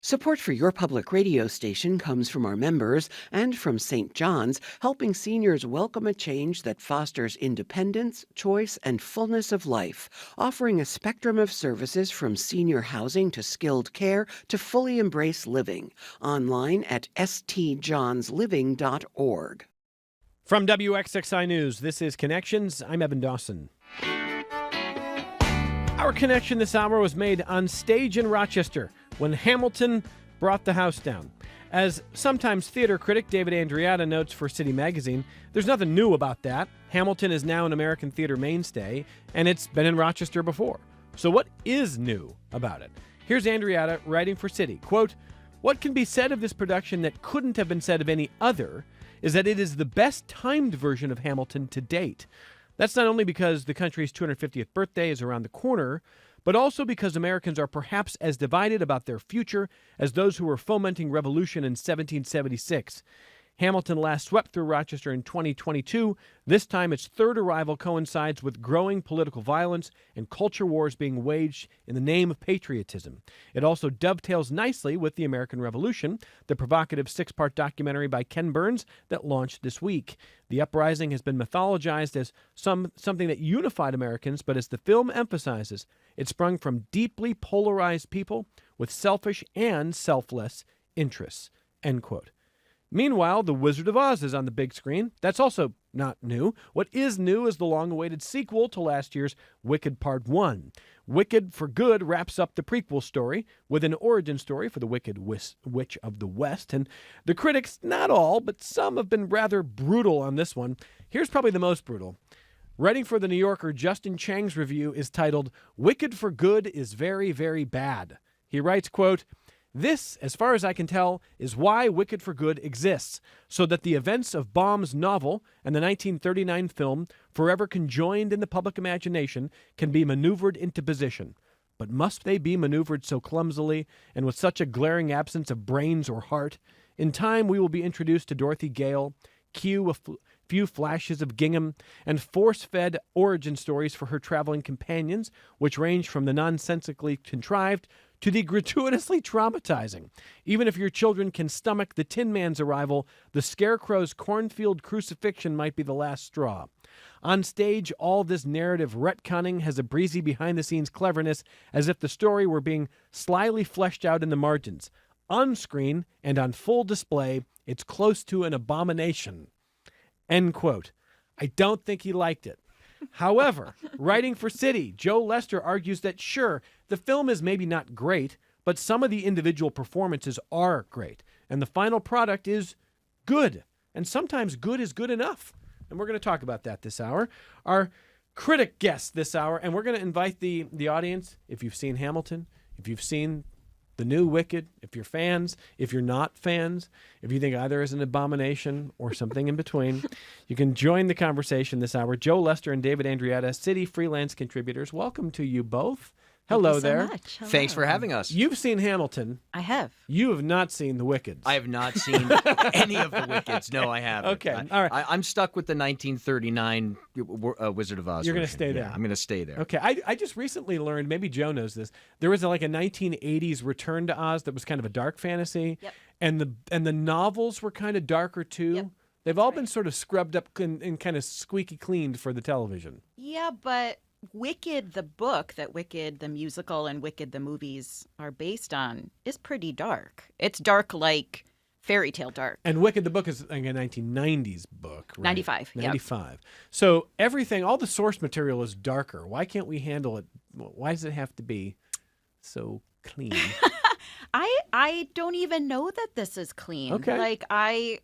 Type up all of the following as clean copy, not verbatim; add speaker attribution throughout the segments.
Speaker 1: Support for your public radio station comes from our members and from St. John's, helping seniors welcome a change that fosters independence, choice, and fullness of life, offering a spectrum of services from senior housing to skilled care to fully embrace living. Online at stjohnsliving.org.
Speaker 2: From WXXI News, this is Connections. I'm Evan Dawson. Our connection this hour was made on stage in Rochester when Hamilton brought the house down. As sometimes theater critic David Andreatta notes for City Magazine, there's nothing new about that. Hamilton is now an American theater mainstay, and it's been in Rochester before. So what is new about it? Here's Andreatta writing for City. Quote, "What can be said of this production that couldn't have been said of any other is that it is the best timed version of Hamilton to date. That's not only because the country's 250th birthday is around the corner, but also because Americans are perhaps as divided about their future as those who were fomenting revolution in 1776. Hamilton last swept through Rochester in 2022. This time, its third arrival coincides with growing political violence and culture wars being waged in the name of patriotism. It also dovetails nicely with the American Revolution, the provocative six-part documentary by Ken Burns that launched this week. The uprising has been mythologized as something that unified Americans, but as the film emphasizes, it sprung from deeply polarized people with selfish and selfless interests." End quote. Meanwhile, The Wizard of Oz is on the big screen. That's also not new. What is new is the long-awaited sequel to last year's Wicked Part 1. Wicked for Good wraps up the prequel story with an origin story for the Wicked Witch of the West. And the critics, not all, but some have been rather brutal on this one. Here's probably the most brutal. Writing for The New Yorker, Justin Chang's review is titled, "Wicked for Good is very, very bad." He writes, quote, "This, as far as I can tell, is why Wicked for Good exists, so that the events of Baum's novel and the 1939 film, forever conjoined in the public imagination, can be maneuvered into position. But must they be maneuvered so clumsily and with such a glaring absence of brains or heart? In time, we will be introduced to Dorothy Gale, cue a few flashes of gingham, and force-fed origin stories for her traveling companions, which range from the nonsensically contrived to the gratuitously traumatizing. Even if your children can stomach the Tin Man's arrival, the Scarecrow's cornfield crucifixion might be the last straw. On stage, all this narrative retconning has a breezy behind-the-scenes cleverness, as if the story were being slyly fleshed out in the margins. On screen and on full display, it's close to an abomination." End quote. I don't think he liked it. However, writing for City, Joe Lester argues that, sure, the film is maybe not great, but some of the individual performances are great, and the final product is good, and sometimes good is good enough. And we're going to talk about that this hour. Our critic guest this hour, and we're going to invite the audience, if you've seen Hamilton, if you've seen the new Wicked, if you're fans, if you're not fans, if you think either is an abomination or something in between, you can join the conversation this hour. Joe Lester and David Andreatta, City freelance contributors. Welcome to you both. Hello there.
Speaker 3: Much. Hello.
Speaker 4: Thanks for having us.
Speaker 2: You've seen Hamilton.
Speaker 3: I have.
Speaker 2: You have not seen The Wickeds.
Speaker 4: I have not seen any of the Wickeds. No, I haven't.
Speaker 2: Okay, all right.
Speaker 4: I'm stuck with the 1939 Wizard of Oz.
Speaker 2: You're going to
Speaker 4: version.
Speaker 2: stay there.
Speaker 4: Yeah, I'm going to stay there.
Speaker 2: Okay, I just recently learned, maybe Joe knows this, there was like a 1980s Return to Oz that was kind of a dark fantasy,
Speaker 3: Yep.
Speaker 2: and the novels were kind of darker too.
Speaker 3: Yep.
Speaker 2: They've all been sort of scrubbed up and kind of squeaky cleaned for the television.
Speaker 3: Yeah, but Wicked, the book that Wicked, the musical, and Wicked, the movies are based on, is pretty dark. It's dark like fairy tale dark.
Speaker 2: And Wicked, the book, is like a 1990s book, right?
Speaker 3: 95, yep.
Speaker 2: 95. So everything, all the source material is darker. Why can't we handle it? Why does it have to be so clean?
Speaker 3: I don't even know that this is clean.
Speaker 2: Okay.
Speaker 3: Like I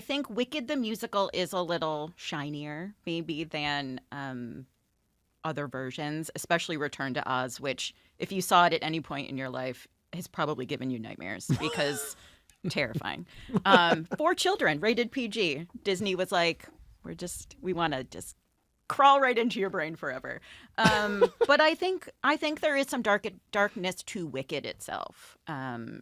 Speaker 3: think Wicked the musical is a little shinier maybe than other versions, especially Return to Oz, which if you saw it at any point in your life has probably given you nightmares because terrifying. For children, rated PG. Disney was like, we want to just crawl right into your brain forever. But I think there is some darkness to Wicked itself,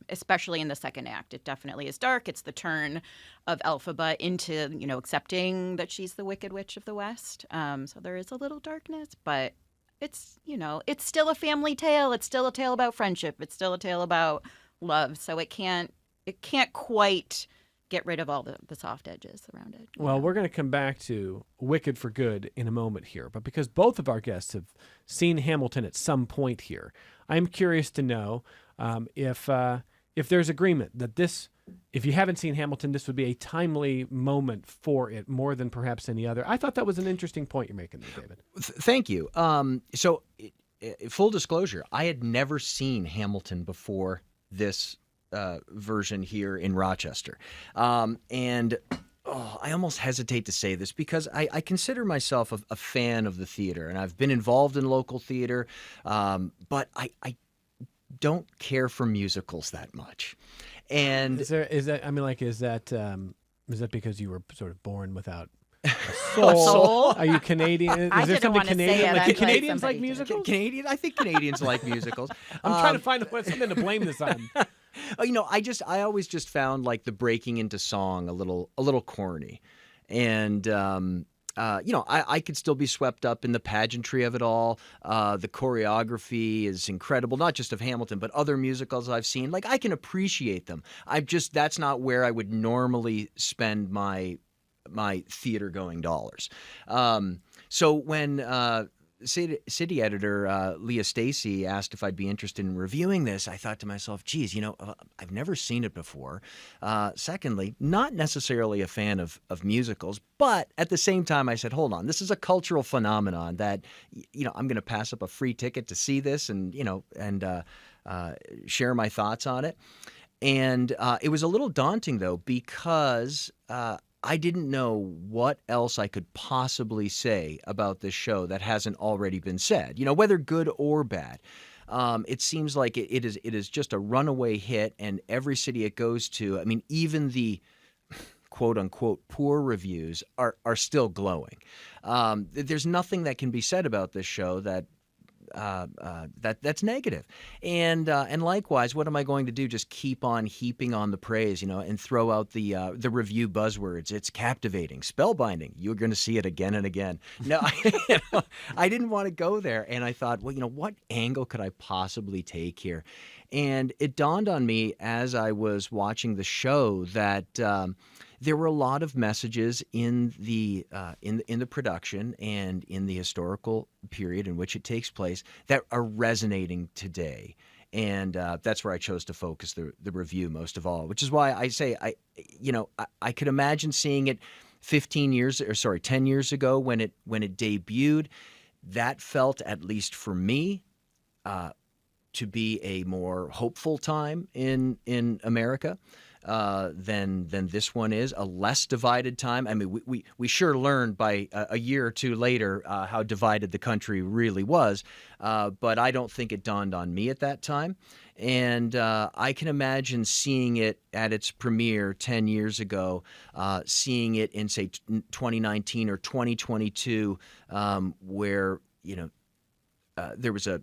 Speaker 3: especially in the second act. It definitely is dark. It's the turn of Elphaba into, accepting that she's the Wicked Witch of the West. So there is a little darkness, but it's, it's still a family tale. It's still a tale about friendship. It's still a tale about love, so it can't quite get rid of all the soft edges around it.
Speaker 2: Well, we're going to come back to Wicked for Good in a moment here, but because both of our guests have seen Hamilton at some point here, I'm curious to know if there's agreement that this, if you haven't seen Hamilton, this would be a timely moment for it more than perhaps any other. I thought that was an interesting point you're making there, David.
Speaker 4: Thank you. Full disclosure, I had never seen Hamilton before this version here in Rochester. I almost hesitate to say this because I consider myself a fan of the theater, and I've been involved in local theater, but I don't care for musicals that much. And
Speaker 2: is that because you were sort of born without a soul? Are you Canadian? Is
Speaker 3: I
Speaker 2: there
Speaker 3: didn't
Speaker 2: something
Speaker 3: wanna say
Speaker 2: Canadian?
Speaker 3: it.
Speaker 2: Like,
Speaker 3: I'd
Speaker 2: do Canadians
Speaker 3: like
Speaker 2: like musicals?
Speaker 4: I think Canadians like musicals.
Speaker 2: I'm trying to find something to blame this on.
Speaker 4: I always just found like the breaking into song a little corny, and I could still be swept up in the pageantry of it all. The choreography is incredible, not just of Hamilton, but other musicals I've seen. Like, I can appreciate them. That's not where I would normally spend my theater going dollars. So when city editor Leah Stacy asked if I'd be interested in reviewing this, I thought to myself, geez, I've never seen it before. Secondly, not necessarily a fan of musicals, but at the same time I said, hold on, this is a cultural phenomenon that, I'm going to pass up a free ticket to see this and share my thoughts on it. And it was a little daunting, though, because I didn't know what else I could possibly say about this show that hasn't already been said, whether good or bad. It seems like it is just a runaway hit, and every city it goes to, I mean, even the quote-unquote poor reviews are still glowing. There's nothing that can be said about this show that's negative. And likewise, what am I going to do? Just keep on heaping on the praise, and throw out the review buzzwords. It's captivating, spellbinding. You're going to see it again and again. No, I didn't want to go there. And I thought, well, what angle could I possibly take here? And it dawned on me as I was watching the show that there were a lot of messages in the production and in the historical period in which it takes place that are resonating today. And that's where I chose to focus the review most of all, which is why I say I could imagine seeing it 10 years ago when it debuted. That felt, at least for me, to be a more hopeful time in America than this one is, a less divided time. I mean, we sure learned by a year or two later how divided the country really was, but I don't think it dawned on me at that time. And I can imagine seeing it at its premiere 10 years ago, seeing it in, say, 2019 or 2022, where, there was the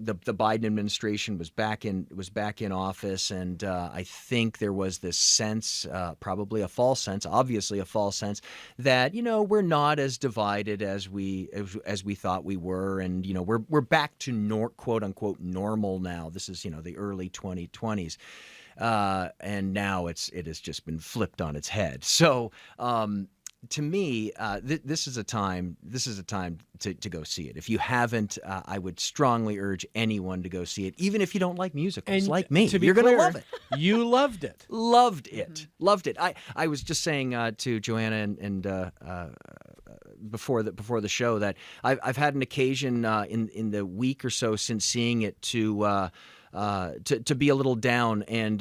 Speaker 4: Biden administration was back in office, and I think there was this sense, probably a false sense, obviously a false sense, that we're not as divided as we thought we were, and we're back to quote unquote normal now. This is the early 2020s, and now it has just been flipped on its head. So. To me, this is a time to go see it. If you haven't, I would strongly urge anyone to go see it, even if you don't like musicals, like me. You're going to love it.
Speaker 2: You loved it.
Speaker 4: Loved it. Mm-hmm. Loved it. I was just saying to Johanna and before the show that I've had an occasion in the week or so since seeing it to be a little down, and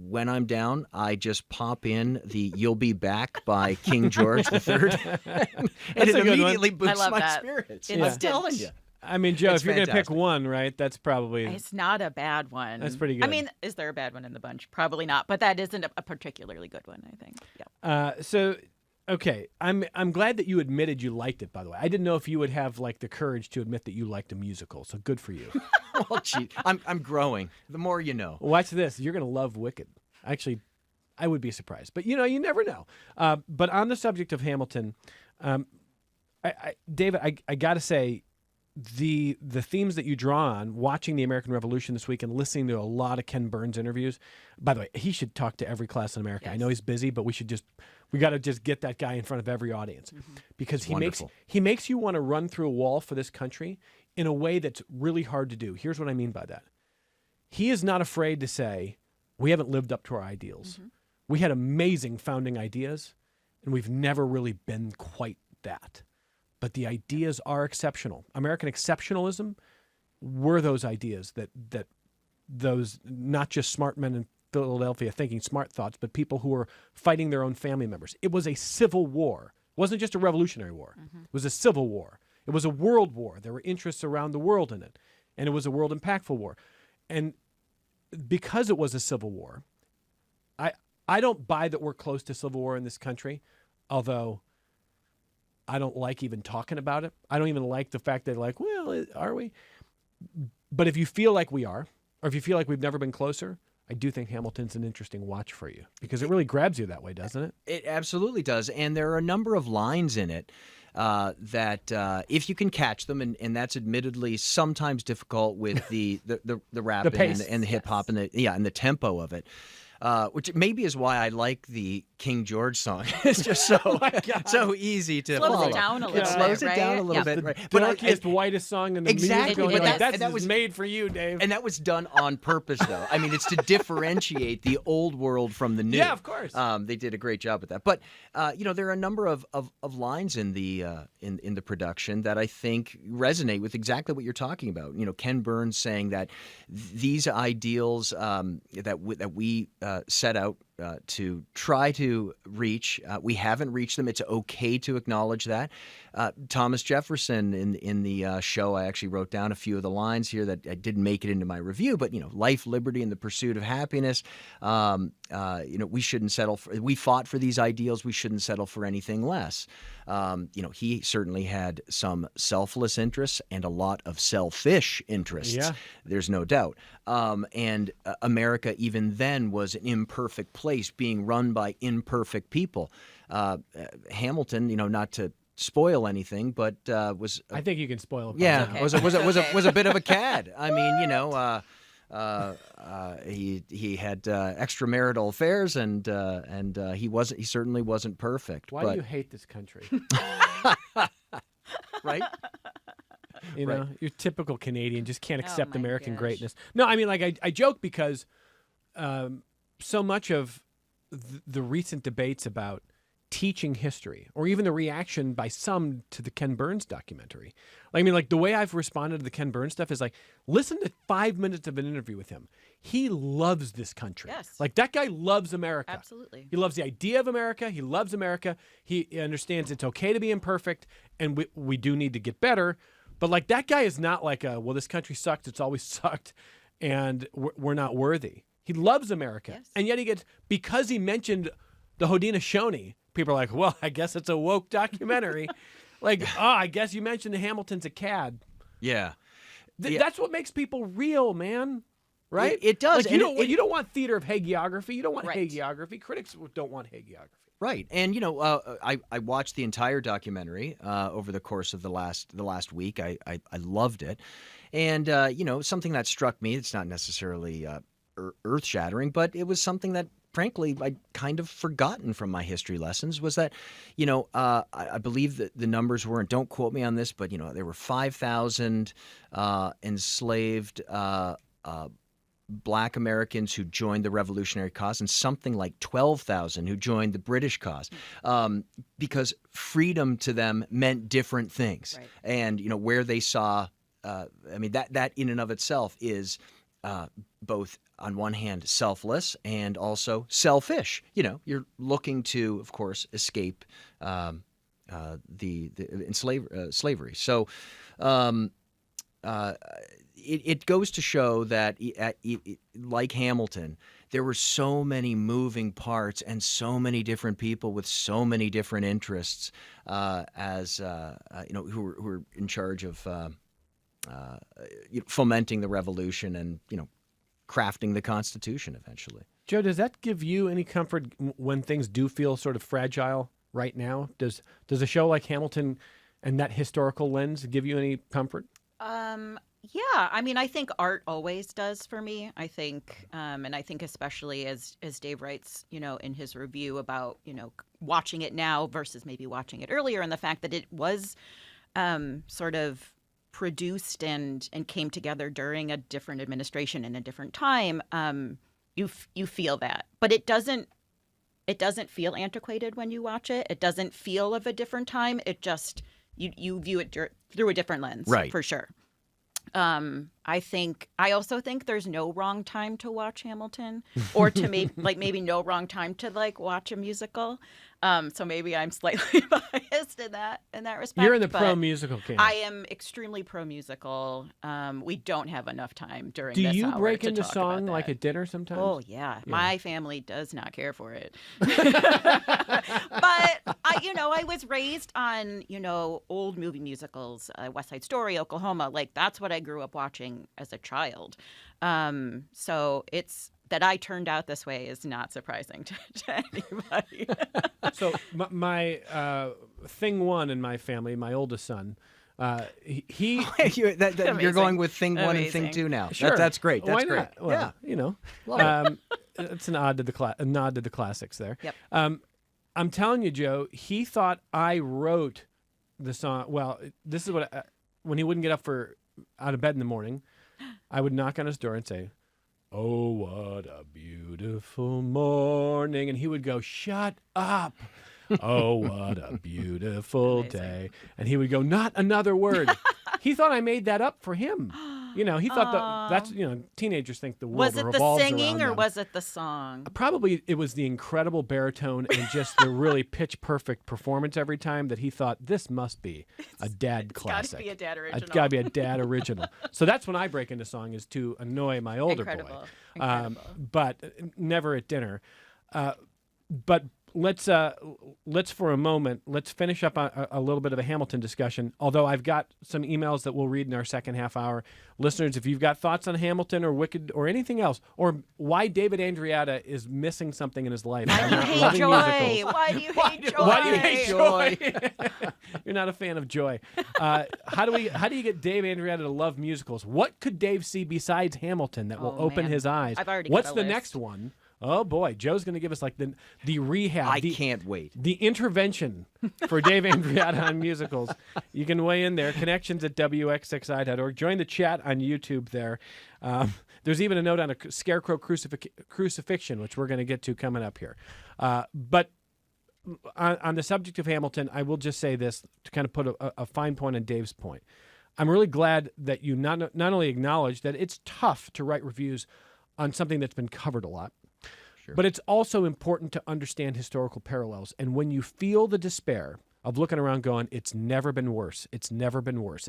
Speaker 4: when I'm down, I just pop in the "You'll Be Back" by King George III, and it immediately boosts my spirits. I'm telling you.
Speaker 2: I mean, Joe,
Speaker 4: It's
Speaker 2: if you're going to pick
Speaker 4: fantastic.
Speaker 2: one, right, that's probably...
Speaker 3: It's not a bad one.
Speaker 2: That's pretty good.
Speaker 3: I mean, is there a bad one in the bunch? Probably not, but that isn't a particularly good one, I think. Yeah.
Speaker 2: Okay, I'm glad that you admitted you liked it, by the way. I didn't know if you would have the courage to admit that you liked a musical, so good for you.
Speaker 4: Well, gee, I'm growing. The more you know.
Speaker 2: Watch this. You're going to love Wicked. Actually, I would be surprised. But, you never know. But on the subject of Hamilton, David, I got to say, the themes that you draw on, watching the American Revolution this week and listening to a lot of Ken Burns interviews. By the way, he should talk to every class in America. I know he's busy, but we got to just get that guy in front of every audience because he makes you want to run through a wall for this country in a way that's really hard to do. Here's what I mean by that. He is not afraid to say, we haven't lived up to our ideals. We had amazing founding ideas, and we've never really been quite that. But the ideas are exceptional. American exceptionalism were those ideas that those not just smart men in Philadelphia thinking smart thoughts, but people who were fighting their own family members. It was a civil war. It wasn't just a revolutionary war. It was a civil war. It was a world war. There were interests around the world in it. And it was a world impactful war. And because it was a civil war, I don't buy that we're close to civil war in this country, although I don't like even talking about it. I don't even like the fact that, like, well, are we? But if you feel like we are, or if you feel like we've never been closer, I do think Hamilton's an interesting watch for you because it really grabs you that way, doesn't it?
Speaker 4: It absolutely does. And there are a number of lines in it that if you can catch them, and that's admittedly sometimes difficult with the rap and the hip hop and the tempo of it. Which maybe is why I like the King George song. It's just so easy to follow.
Speaker 3: Slows it down a little bit,
Speaker 4: It slows it down a little bit.
Speaker 2: The darkest, whitest song in the musical.
Speaker 4: But
Speaker 2: that was made for you, Dave.
Speaker 4: And that was done on purpose, though. I mean, it's to differentiate the old world from the new.
Speaker 2: Yeah, of course.
Speaker 4: They did a great job with that. But there are a number of lines in the production that I think resonate with exactly what you're talking about. Ken Burns saying that these ideals that we set out to try to reach. We haven't reached them. It's okay to acknowledge that. Thomas Jefferson in the show, I actually wrote down a few of the lines here that I didn't make it into my review, but life, liberty, and the pursuit of happiness. We shouldn't settle for. We fought for these ideals. We shouldn't settle for anything less. He certainly had some selfless interests and a lot of selfish interests.
Speaker 2: Yeah.
Speaker 4: There's no doubt. And America even then was an imperfect place being run by imperfect people. Hamilton, not to spoil anything, but was
Speaker 2: I think you can spoil it.
Speaker 4: Yeah,
Speaker 3: okay.
Speaker 4: was a bit of a cad. I mean, he had extramarital affairs, and he certainly wasn't perfect.
Speaker 2: Why do you hate this country?
Speaker 4: Right?
Speaker 2: Your typical Canadian just can't accept
Speaker 3: my
Speaker 2: American
Speaker 3: gosh.
Speaker 2: greatness. No, I mean, like I joke because so much of the recent debates about teaching history, or even the reaction by some to the Ken Burns documentary. Like the way I've responded to the Ken Burns stuff is like, listen to 5 minutes of an interview with him. He loves this country.
Speaker 3: Yes.
Speaker 2: Like that guy loves America.
Speaker 3: Absolutely.
Speaker 2: He loves the idea of America. He loves America. He understands it's okay to be imperfect, and we do need to get better. But like that guy is not like well, this country sucks. It's always sucked, and we're not worthy. He loves America,
Speaker 3: Yes.
Speaker 2: and yet because he mentioned the Haudenosaunee, people are like, well, I guess it's a woke documentary. I guess you mentioned the Hamilton's a cad.
Speaker 4: Yeah.
Speaker 2: That's what makes people real, man. Right?
Speaker 4: It does.
Speaker 2: Like, you don't want theater of hagiography. You don't want
Speaker 3: Right.
Speaker 2: hagiography. Critics don't want hagiography.
Speaker 4: Right, and I watched the entire documentary over the course of the last week. I loved it, and something that struck me. It's not necessarily earth shattering, but it was something that, frankly, I'd kind of forgotten from my history lessons. Was that, I believe that the numbers weren't. Don't quote me on this, but there were 5,000 enslaved Black Americans who joined the revolutionary cause, and something like 12,000 who joined the British cause, because freedom to them meant different things.
Speaker 3: Right.
Speaker 4: And where they saw, that in and of itself is both on one hand selfless and also selfish. You're looking to, of course, escape slavery. So. It goes to show that, like Hamilton, there were so many moving parts and so many different people with so many different interests, who were in charge of fomenting the revolution and crafting the Constitution eventually.
Speaker 2: Joe, does that give you any comfort when things do feel sort of fragile right now? Does a show like Hamilton and that historical lens give you any comfort?
Speaker 3: Yeah, I mean, I think art always does for me. I think, and I think especially as Dave writes, in his review about, watching it now versus maybe watching it earlier, and the fact that it was sort of produced and came together during a different administration in a different time. You feel that, but it doesn't feel antiquated when you watch it. It doesn't feel of a different time. It just you view it through a different lens,
Speaker 4: Right.
Speaker 3: for sure. I also think there's no wrong time to watch Hamilton, or to maybe no wrong time to watch a musical. So maybe I'm slightly biased in that respect.
Speaker 2: You're in the
Speaker 3: but
Speaker 2: pro musical camp.
Speaker 3: I am extremely pro musical. We don't have enough time during
Speaker 2: Do
Speaker 3: this
Speaker 2: you
Speaker 3: hour
Speaker 2: break
Speaker 3: to
Speaker 2: into
Speaker 3: talk
Speaker 2: song
Speaker 3: about
Speaker 2: like
Speaker 3: that.
Speaker 2: at dinner sometimes?
Speaker 3: Oh yeah, my family does not care for it. But I was raised on old movie musicals, West Side Story, Oklahoma. That's what I grew up watching as a child. So it's that I turned out this way is not surprising to anybody.
Speaker 2: So my thing one in my family, my oldest son, he
Speaker 4: You're
Speaker 3: Amazing.
Speaker 4: going with thing one and thing
Speaker 3: Amazing.
Speaker 4: two now.
Speaker 2: Sure.
Speaker 4: That's great. That's
Speaker 2: Why
Speaker 4: great.
Speaker 2: not? Well,
Speaker 4: Love it.
Speaker 2: It's an nod to the classics there.
Speaker 3: Yep.
Speaker 2: I'm telling you, Joe, he thought I wrote the song. Well, this is what when he wouldn't get up out of bed in the morning, I would knock on his door and say, "Oh, what a beautiful morning," and he would go, "Shut up." Oh, what a beautiful
Speaker 3: Amazing.
Speaker 2: day. And he would go, "Not another word." He thought I made that up for him. He thought that's, teenagers think the world
Speaker 3: Was it the
Speaker 2: revolves
Speaker 3: singing
Speaker 2: around
Speaker 3: or
Speaker 2: them.
Speaker 3: was it the song?
Speaker 2: Probably it was the incredible baritone and just the really pitch perfect performance every time that he thought this must be a dad classic.
Speaker 3: It's got to be a dad original.
Speaker 2: It's got to be a dad original. So that's when I break into song, is to annoy my older
Speaker 3: Incredible.
Speaker 2: boy.
Speaker 3: Incredible.
Speaker 2: But never at dinner. But let's for a moment, let's finish up a little bit of a Hamilton discussion. Although I've got some emails that we'll read in our second half hour. Listeners, if you've got thoughts on Hamilton or Wicked or anything else, or why David Andreatta is missing something in his life.
Speaker 3: Why do you hate joy? Why do you hate joy?
Speaker 2: Why do you hate joy? You're not a fan of joy. How do you get Dave Andreatta to love musicals? What could Dave see besides Hamilton that will open
Speaker 3: man.
Speaker 2: his eyes?
Speaker 3: I've already
Speaker 2: What's
Speaker 3: got a
Speaker 2: the
Speaker 3: list.
Speaker 2: next one? Oh boy, Joe's going to give us the rehab.
Speaker 4: I can't wait.
Speaker 2: The intervention for Dave Andreatta on musicals. You can weigh in there. Connections at wxxi.org. Join the chat on YouTube there. There's even a note on a scarecrow crucifixion, which we're going to get to coming up here. But on the subject of Hamilton, I will just say this to kind of put a fine point on Dave's point. I'm really glad that you not only acknowledge that it's tough to write reviews on something that's been covered a lot,
Speaker 4: Sure.
Speaker 2: but it's also important to understand historical parallels. And when you feel the despair of looking around going, it's never been worse, it's never been worse,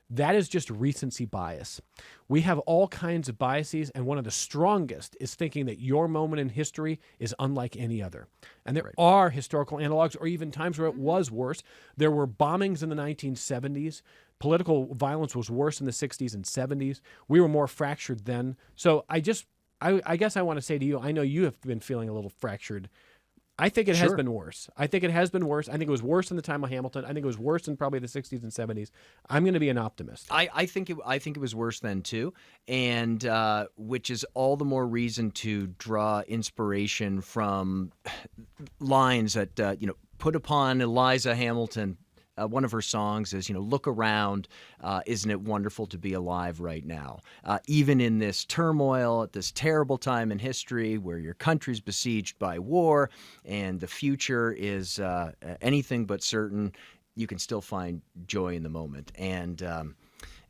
Speaker 2: that is just recency bias. We have all kinds of biases, and one of the strongest is thinking that your moment in history is unlike any other. And there are historical analogs, or even times where it was worse. There were bombings in the 1970s. Political violence was worse in the 60s and 70s. We were more fractured then. So I guess I want to say to you, I know you have been feeling a little fractured. I think it has
Speaker 4: Sure.
Speaker 2: been worse. I think it has been worse. I think it was worse in the time of Hamilton. I think it was worse in probably the 60s and 70s. I'm going to be an optimist.
Speaker 4: I think it was worse then too, and which is all the more reason to draw inspiration from lines that put upon Eliza Hamilton. One of her songs is, look around, isn't it wonderful to be alive right now? Even in this turmoil, at this terrible time in history where your country's besieged by war and the future is anything but certain, you can still find joy in the moment. And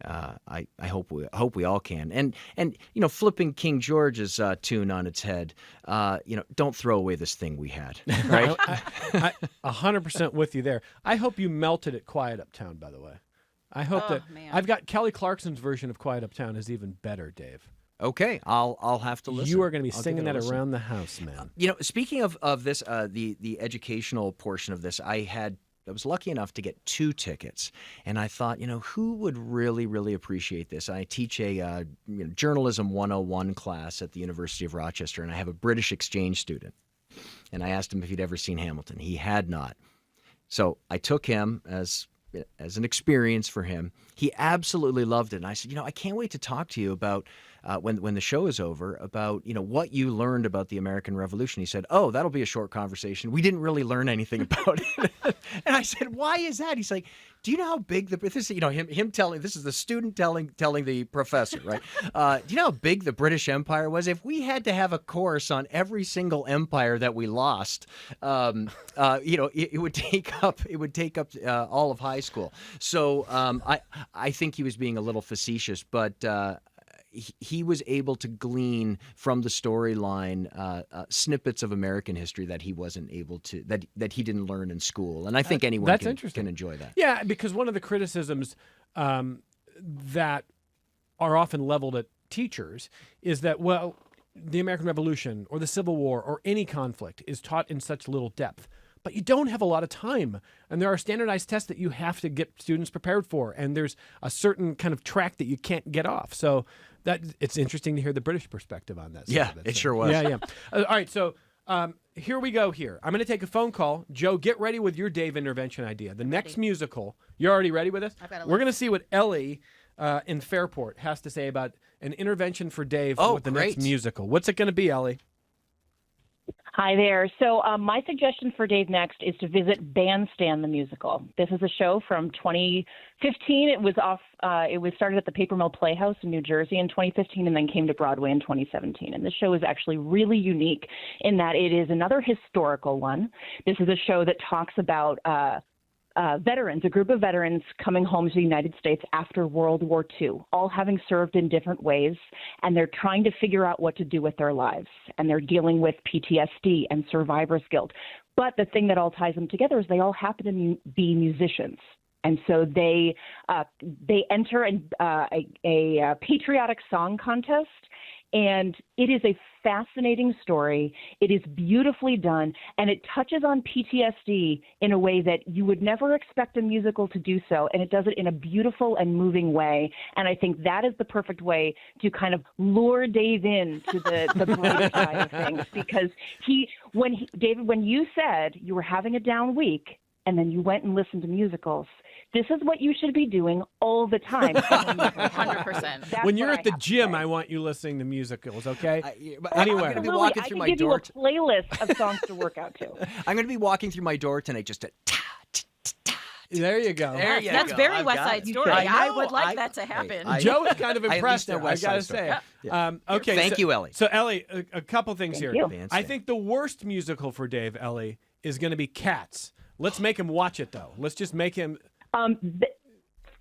Speaker 4: I hope we all can. And flipping King George's tune on its head, don't throw away this thing we had, right?
Speaker 2: I 100% with you there. I hope you melted at Quiet Uptown, by the way. I hope that
Speaker 3: man.
Speaker 2: I've got Kelly Clarkson's version of Quiet Uptown is even better, Dave.
Speaker 4: Okay, I'll have to listen.
Speaker 2: You are going to be
Speaker 4: I'll give
Speaker 2: singing
Speaker 4: it a
Speaker 2: that
Speaker 4: listen.
Speaker 2: around the house, man.
Speaker 4: Speaking of this, the educational portion of this, I was lucky enough to get 2 tickets, and I thought, who would really, really appreciate this? I teach a journalism 101 class at the University of Rochester, and I have a British exchange student. And I asked him if he'd ever seen Hamilton. He had not. So I took him, as as an experience for him. He absolutely loved it. And I said, I can't wait to talk to you about when the show is over about, what you learned about the American Revolution. He said, oh, that'll be a short conversation. We didn't really learn anything about it. And I said, why is that? He's like, do you know how big him telling, this is the student telling the professor, right? Do you know how big the British Empire was? If we had to have a course on every single empire that we lost, it would take up all of high school. So I think he was being a little facetious, but he was able to glean from the storyline snippets of American history that he wasn't able to, that he didn't learn in school. And I think anyone can enjoy that.
Speaker 2: Yeah, because one of the criticisms that are often leveled at teachers is that, well, the American Revolution or the Civil War or any conflict is taught in such little depth. But you don't have a lot of time, and there are standardized tests that you have to get students prepared for, and there's a certain kind of track that you can't get off. So that it's interesting to hear the British perspective on that.
Speaker 4: Yeah, it sure was.
Speaker 2: Yeah. All right, so here we go here. I'm going to take a phone call. Joe, get ready with your Dave intervention idea. The next musical. You're already ready with this? We're going to see what Ellie in Fairport has to say about an intervention for Dave with the next musical. What's it going to be, Ellie?
Speaker 5: Hi there. So my suggestion for Dave next is to visit Bandstand the musical. This is a show from 2015. It was started at the Paper Mill Playhouse in New Jersey in 2015 and then came to Broadway in 2017. And this show is actually really unique in that it is another historical one. This is a show that talks about veterans, a group of veterans coming home to the United States after World War II, all having served in different ways, and they're trying to figure out what to do with their lives, and they're dealing with PTSD and survivor's guilt. But the thing that all ties them together is they all happen to be musicians. And so they enter a patriotic song contest, and it is a fascinating story. It is beautifully done, and it touches on PTSD in a way that you would never expect a musical to do so, and it does it in a beautiful and moving way. And I think that is the perfect way to kind of lure Dave in to the brighter side of things, because David, when you said you were having a down week and then you went and listened to musicals, this is what you should be doing all the time.
Speaker 3: 100%.
Speaker 2: When you're at the gym, I want you listening to musicals, okay? Anywhere.
Speaker 4: I'm going to be walking through my door.
Speaker 5: I can give you a playlist of songs to work out to.
Speaker 4: I'm going to be walking through my door tonight just to
Speaker 2: There you go.
Speaker 3: That's very West Side Story. I would like that to happen.
Speaker 2: Joe is kind of impressed there, I got to say. Okay.
Speaker 4: Thank you, Ellie.
Speaker 2: So, Ellie, a couple things
Speaker 5: Thank
Speaker 2: here.
Speaker 5: you.
Speaker 2: I think the worst musical for Dave, Ellie, is going to be Cats. Let's make him watch it, though. Let's just make him...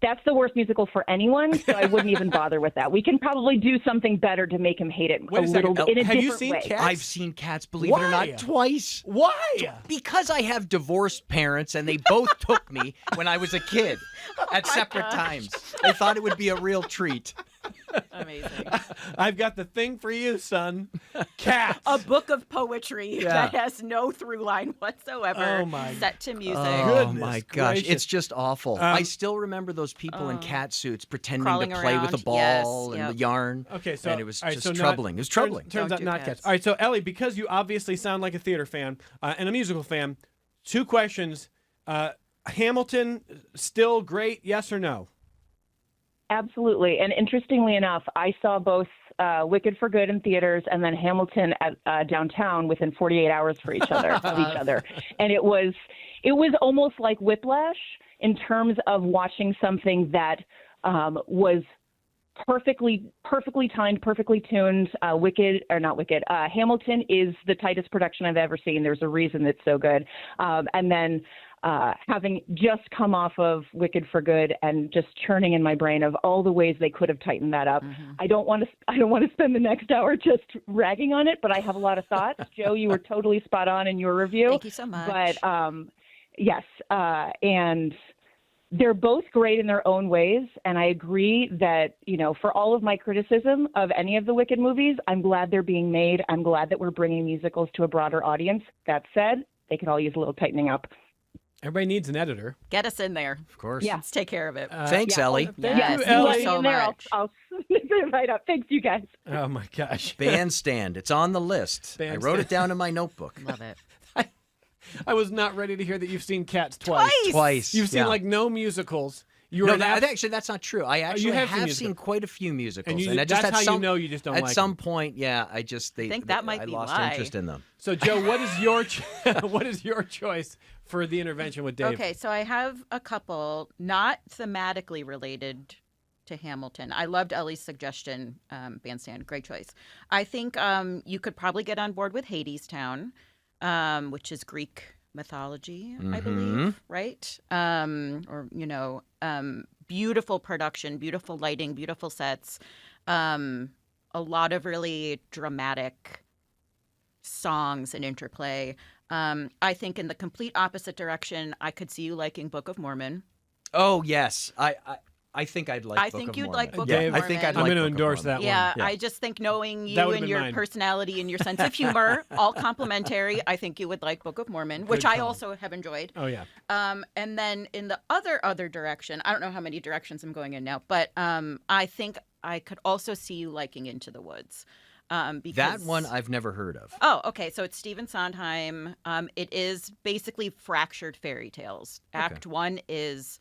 Speaker 5: That's the worst musical for anyone, so I wouldn't even bother with that. We can probably do something better to make him hate it
Speaker 2: Wait a
Speaker 5: little
Speaker 2: second.
Speaker 5: bit in a
Speaker 2: Have you
Speaker 5: different
Speaker 2: seen
Speaker 5: way.
Speaker 2: Cats?
Speaker 4: I've seen Cats, believe it or not, twice.
Speaker 2: Why?
Speaker 4: Because I have divorced parents, and they both took me when I was a kid at separate times. They thought it would be a real treat.
Speaker 3: Amazing.
Speaker 2: I've got the thing for you, son. Cats.
Speaker 3: A book of poetry that has no through line whatsoever, set to music.
Speaker 4: Oh, my gosh.
Speaker 2: gracious.
Speaker 4: It's just awful. I still remember those people in cat suits pretending to
Speaker 3: Crawling
Speaker 4: play with a
Speaker 3: around.
Speaker 4: ball
Speaker 3: Yes,
Speaker 4: and the yarn.
Speaker 2: Okay, so
Speaker 4: and it was
Speaker 2: all right,
Speaker 4: just
Speaker 2: so
Speaker 4: troubling. It was troubling.
Speaker 2: Turns
Speaker 3: Don't
Speaker 2: out
Speaker 3: do
Speaker 2: not
Speaker 3: Cats.
Speaker 2: Cats. All right, so Ellie, because you obviously sound like a theater fan and a musical fan, 2 questions. Hamilton, still great, yes or no?
Speaker 5: Absolutely. And interestingly enough, I saw both Wicked for Good in theaters and then Hamilton at downtown within 48 hours of each other. And it was almost like whiplash in terms of watching something that was perfectly timed, perfectly tuned. Hamilton is the tightest production I've ever seen. There's a reason it's so good. And then having just come off of Wicked for Good and just churning in my brain of all the ways they could have tightened that up. Mm-hmm. I don't want to spend the next hour just ragging on it, but I have a lot of thoughts. Joe, you were totally spot on in your review.
Speaker 3: Thank you so much.
Speaker 5: But yes, and they're both great in their own ways, and I agree that, for all of my criticism of any of the Wicked movies, I'm glad they're being made. I'm glad that we're bringing musicals to a broader audience. That said, they could all use a little tightening up.
Speaker 2: Everybody needs an editor.
Speaker 3: Get us in there.
Speaker 4: Of course.
Speaker 5: Yeah.
Speaker 3: Let's take care of it.
Speaker 4: Thanks, Ellie.
Speaker 2: Thank
Speaker 3: Yes,
Speaker 2: you,
Speaker 3: thank
Speaker 2: Ellie.
Speaker 3: you so
Speaker 5: In there,
Speaker 3: much.
Speaker 5: I'll snip it right up. Thanks, you guys.
Speaker 2: Oh, my gosh.
Speaker 4: Bandstand. It's on the list. I wrote it down in my notebook.
Speaker 3: Love it.
Speaker 2: I was not ready to hear that you've seen Cats twice.
Speaker 4: Twice.
Speaker 2: You've seen
Speaker 4: yeah.
Speaker 2: like no musicals. You
Speaker 4: No,
Speaker 2: were
Speaker 4: actually, that's not true. I actually
Speaker 2: have
Speaker 4: have
Speaker 2: seen
Speaker 4: seen quite a few musicals,
Speaker 2: And you,
Speaker 4: I just
Speaker 2: that's
Speaker 4: had
Speaker 2: how you know you just don't
Speaker 4: at
Speaker 2: like
Speaker 4: some
Speaker 2: them.
Speaker 4: point, yeah, I
Speaker 3: think that might
Speaker 4: I
Speaker 3: be
Speaker 4: lost
Speaker 3: why.
Speaker 4: interest in them.
Speaker 2: So, Joe, what is your what is your choice for the intervention with Dave?
Speaker 3: Okay, so I have a couple not thematically related to Hamilton. I loved Ellie's suggestion, Bandstand, great choice. I think you could probably get on board with Hadestown, which is Greek mythology, I believe, right? Or, beautiful production, beautiful lighting, beautiful sets, a lot of really dramatic songs and interplay. I think in the complete opposite direction, I could see you liking Book of Mormon.
Speaker 4: Oh yes, I think I'd like.
Speaker 3: I
Speaker 4: Book
Speaker 3: think
Speaker 4: of
Speaker 3: you'd
Speaker 4: Mormon.
Speaker 3: like Book
Speaker 2: Dave,
Speaker 3: of Mormon.
Speaker 4: I think I'd
Speaker 2: I'm
Speaker 4: like
Speaker 2: going to
Speaker 4: Book of
Speaker 2: endorse
Speaker 4: Mormon.
Speaker 2: that
Speaker 3: Yeah,
Speaker 2: one.
Speaker 3: I just think knowing
Speaker 2: That
Speaker 3: you
Speaker 2: would've
Speaker 3: and
Speaker 2: been
Speaker 3: your
Speaker 2: mine.
Speaker 3: personality and your sense of humor, all complementary, I think you would like Book of Mormon, which I
Speaker 2: call.
Speaker 3: also have enjoyed.
Speaker 2: Oh yeah.
Speaker 3: And then in the other direction, I don't know how many directions I'm going in now, but I think I could also see you liking Into the Woods. Because
Speaker 4: That one I've never heard of.
Speaker 3: Oh, okay. So it's Stephen Sondheim. It is basically fractured fairy tales. Act 1 is,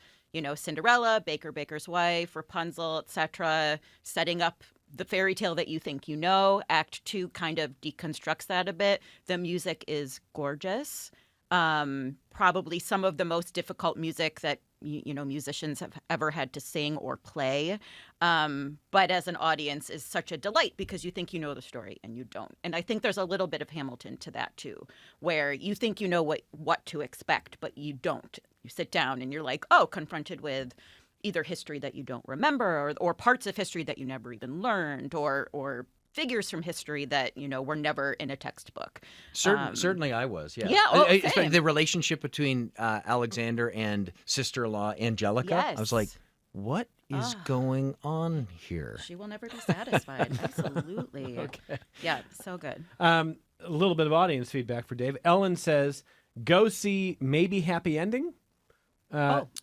Speaker 3: Cinderella, Baker's wife, Rapunzel, etc., setting up the fairy tale that you think you know. Act 2 kind of deconstructs that a bit. The music is gorgeous. Probably some of the most difficult music that musicians have ever had to sing or play, but as an audience is such a delight because you think you know the story and you don't. And I think there's a little bit of Hamilton to that too, where you think you know what to expect, but you don't. You sit down and you're like, confronted with either history that you don't remember or parts of history that you never even learned or figures from history that were never in a textbook.
Speaker 4: Certainly, I was. Yeah.
Speaker 3: Yeah,
Speaker 4: Especially
Speaker 3: same.
Speaker 4: the relationship between Alexander and sister-in-law Angelica.
Speaker 3: Yes.
Speaker 4: I was like, what is going on here?
Speaker 3: She will never be satisfied. Absolutely.
Speaker 2: Okay.
Speaker 3: Yeah, so good.
Speaker 2: A little bit of audience feedback for Dave. Ellen says, "Go see Maybe Happy Ending."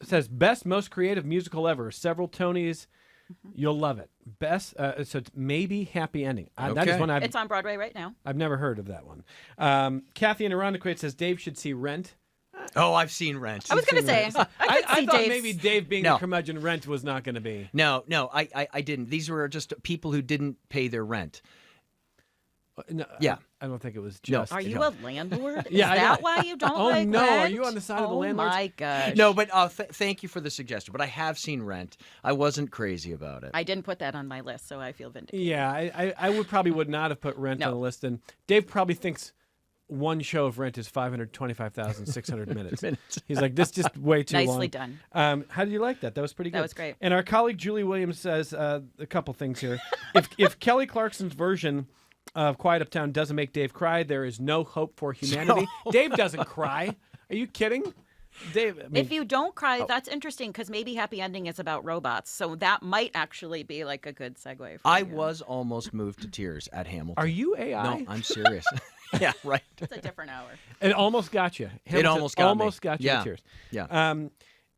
Speaker 2: Says best, most creative musical ever. Several Tonys. You'll love it. Best. So it's Maybe Happy Ending. That is
Speaker 4: Okay.
Speaker 2: one
Speaker 3: It's on Broadway right now.
Speaker 2: I've never heard of that one. Kathy in Irondequoit says Dave should see Rent.
Speaker 4: Oh, I've seen Rent.
Speaker 3: I was going to say, I could see
Speaker 2: thought
Speaker 3: Dave's-
Speaker 2: maybe Dave being
Speaker 4: No.
Speaker 2: the curmudgeon Rent was not going to be.
Speaker 4: No, I didn't. These were just people who didn't pay their rent.
Speaker 2: No,
Speaker 4: Yeah.
Speaker 2: I don't think it was
Speaker 4: No.
Speaker 2: just.
Speaker 3: Are you a landlord?
Speaker 2: Yeah, I
Speaker 3: Is
Speaker 2: know.
Speaker 3: that why you don't
Speaker 2: Oh,
Speaker 3: like
Speaker 2: no,
Speaker 3: Rent?
Speaker 2: are you on the side of the landlords?
Speaker 3: Oh my gosh.
Speaker 4: No, but thank you for the suggestion. But I have seen Rent. I wasn't crazy about it.
Speaker 3: I didn't put that on my list, so I feel vindicated.
Speaker 2: Yeah, I would not have put Rent
Speaker 3: No.
Speaker 2: on the list. And Dave probably thinks one show of Rent is 525,600 minutes. He's like, this is just way too long.
Speaker 3: Nicely done.
Speaker 2: How did you like that? That was pretty good.
Speaker 3: That was great.
Speaker 2: And our colleague Julie Williams says a couple things here. if Kelly Clarkson's version of Quiet Uptown doesn't make Dave cry, there is no hope for humanity. Dave doesn't cry. Are you kidding? Dave, I mean,
Speaker 3: If you don't cry, that's interesting because maybe Happy Ending is about robots, so that might actually be like a good segue for
Speaker 4: I
Speaker 3: you.
Speaker 4: was almost moved to tears at Hamilton.
Speaker 2: are you AI?
Speaker 4: No, I'm serious. Yeah, right.
Speaker 3: It's a different hour.
Speaker 2: It almost got you.
Speaker 4: It almost got me.
Speaker 2: got you
Speaker 4: Yeah.
Speaker 2: to tears.
Speaker 4: Yeah.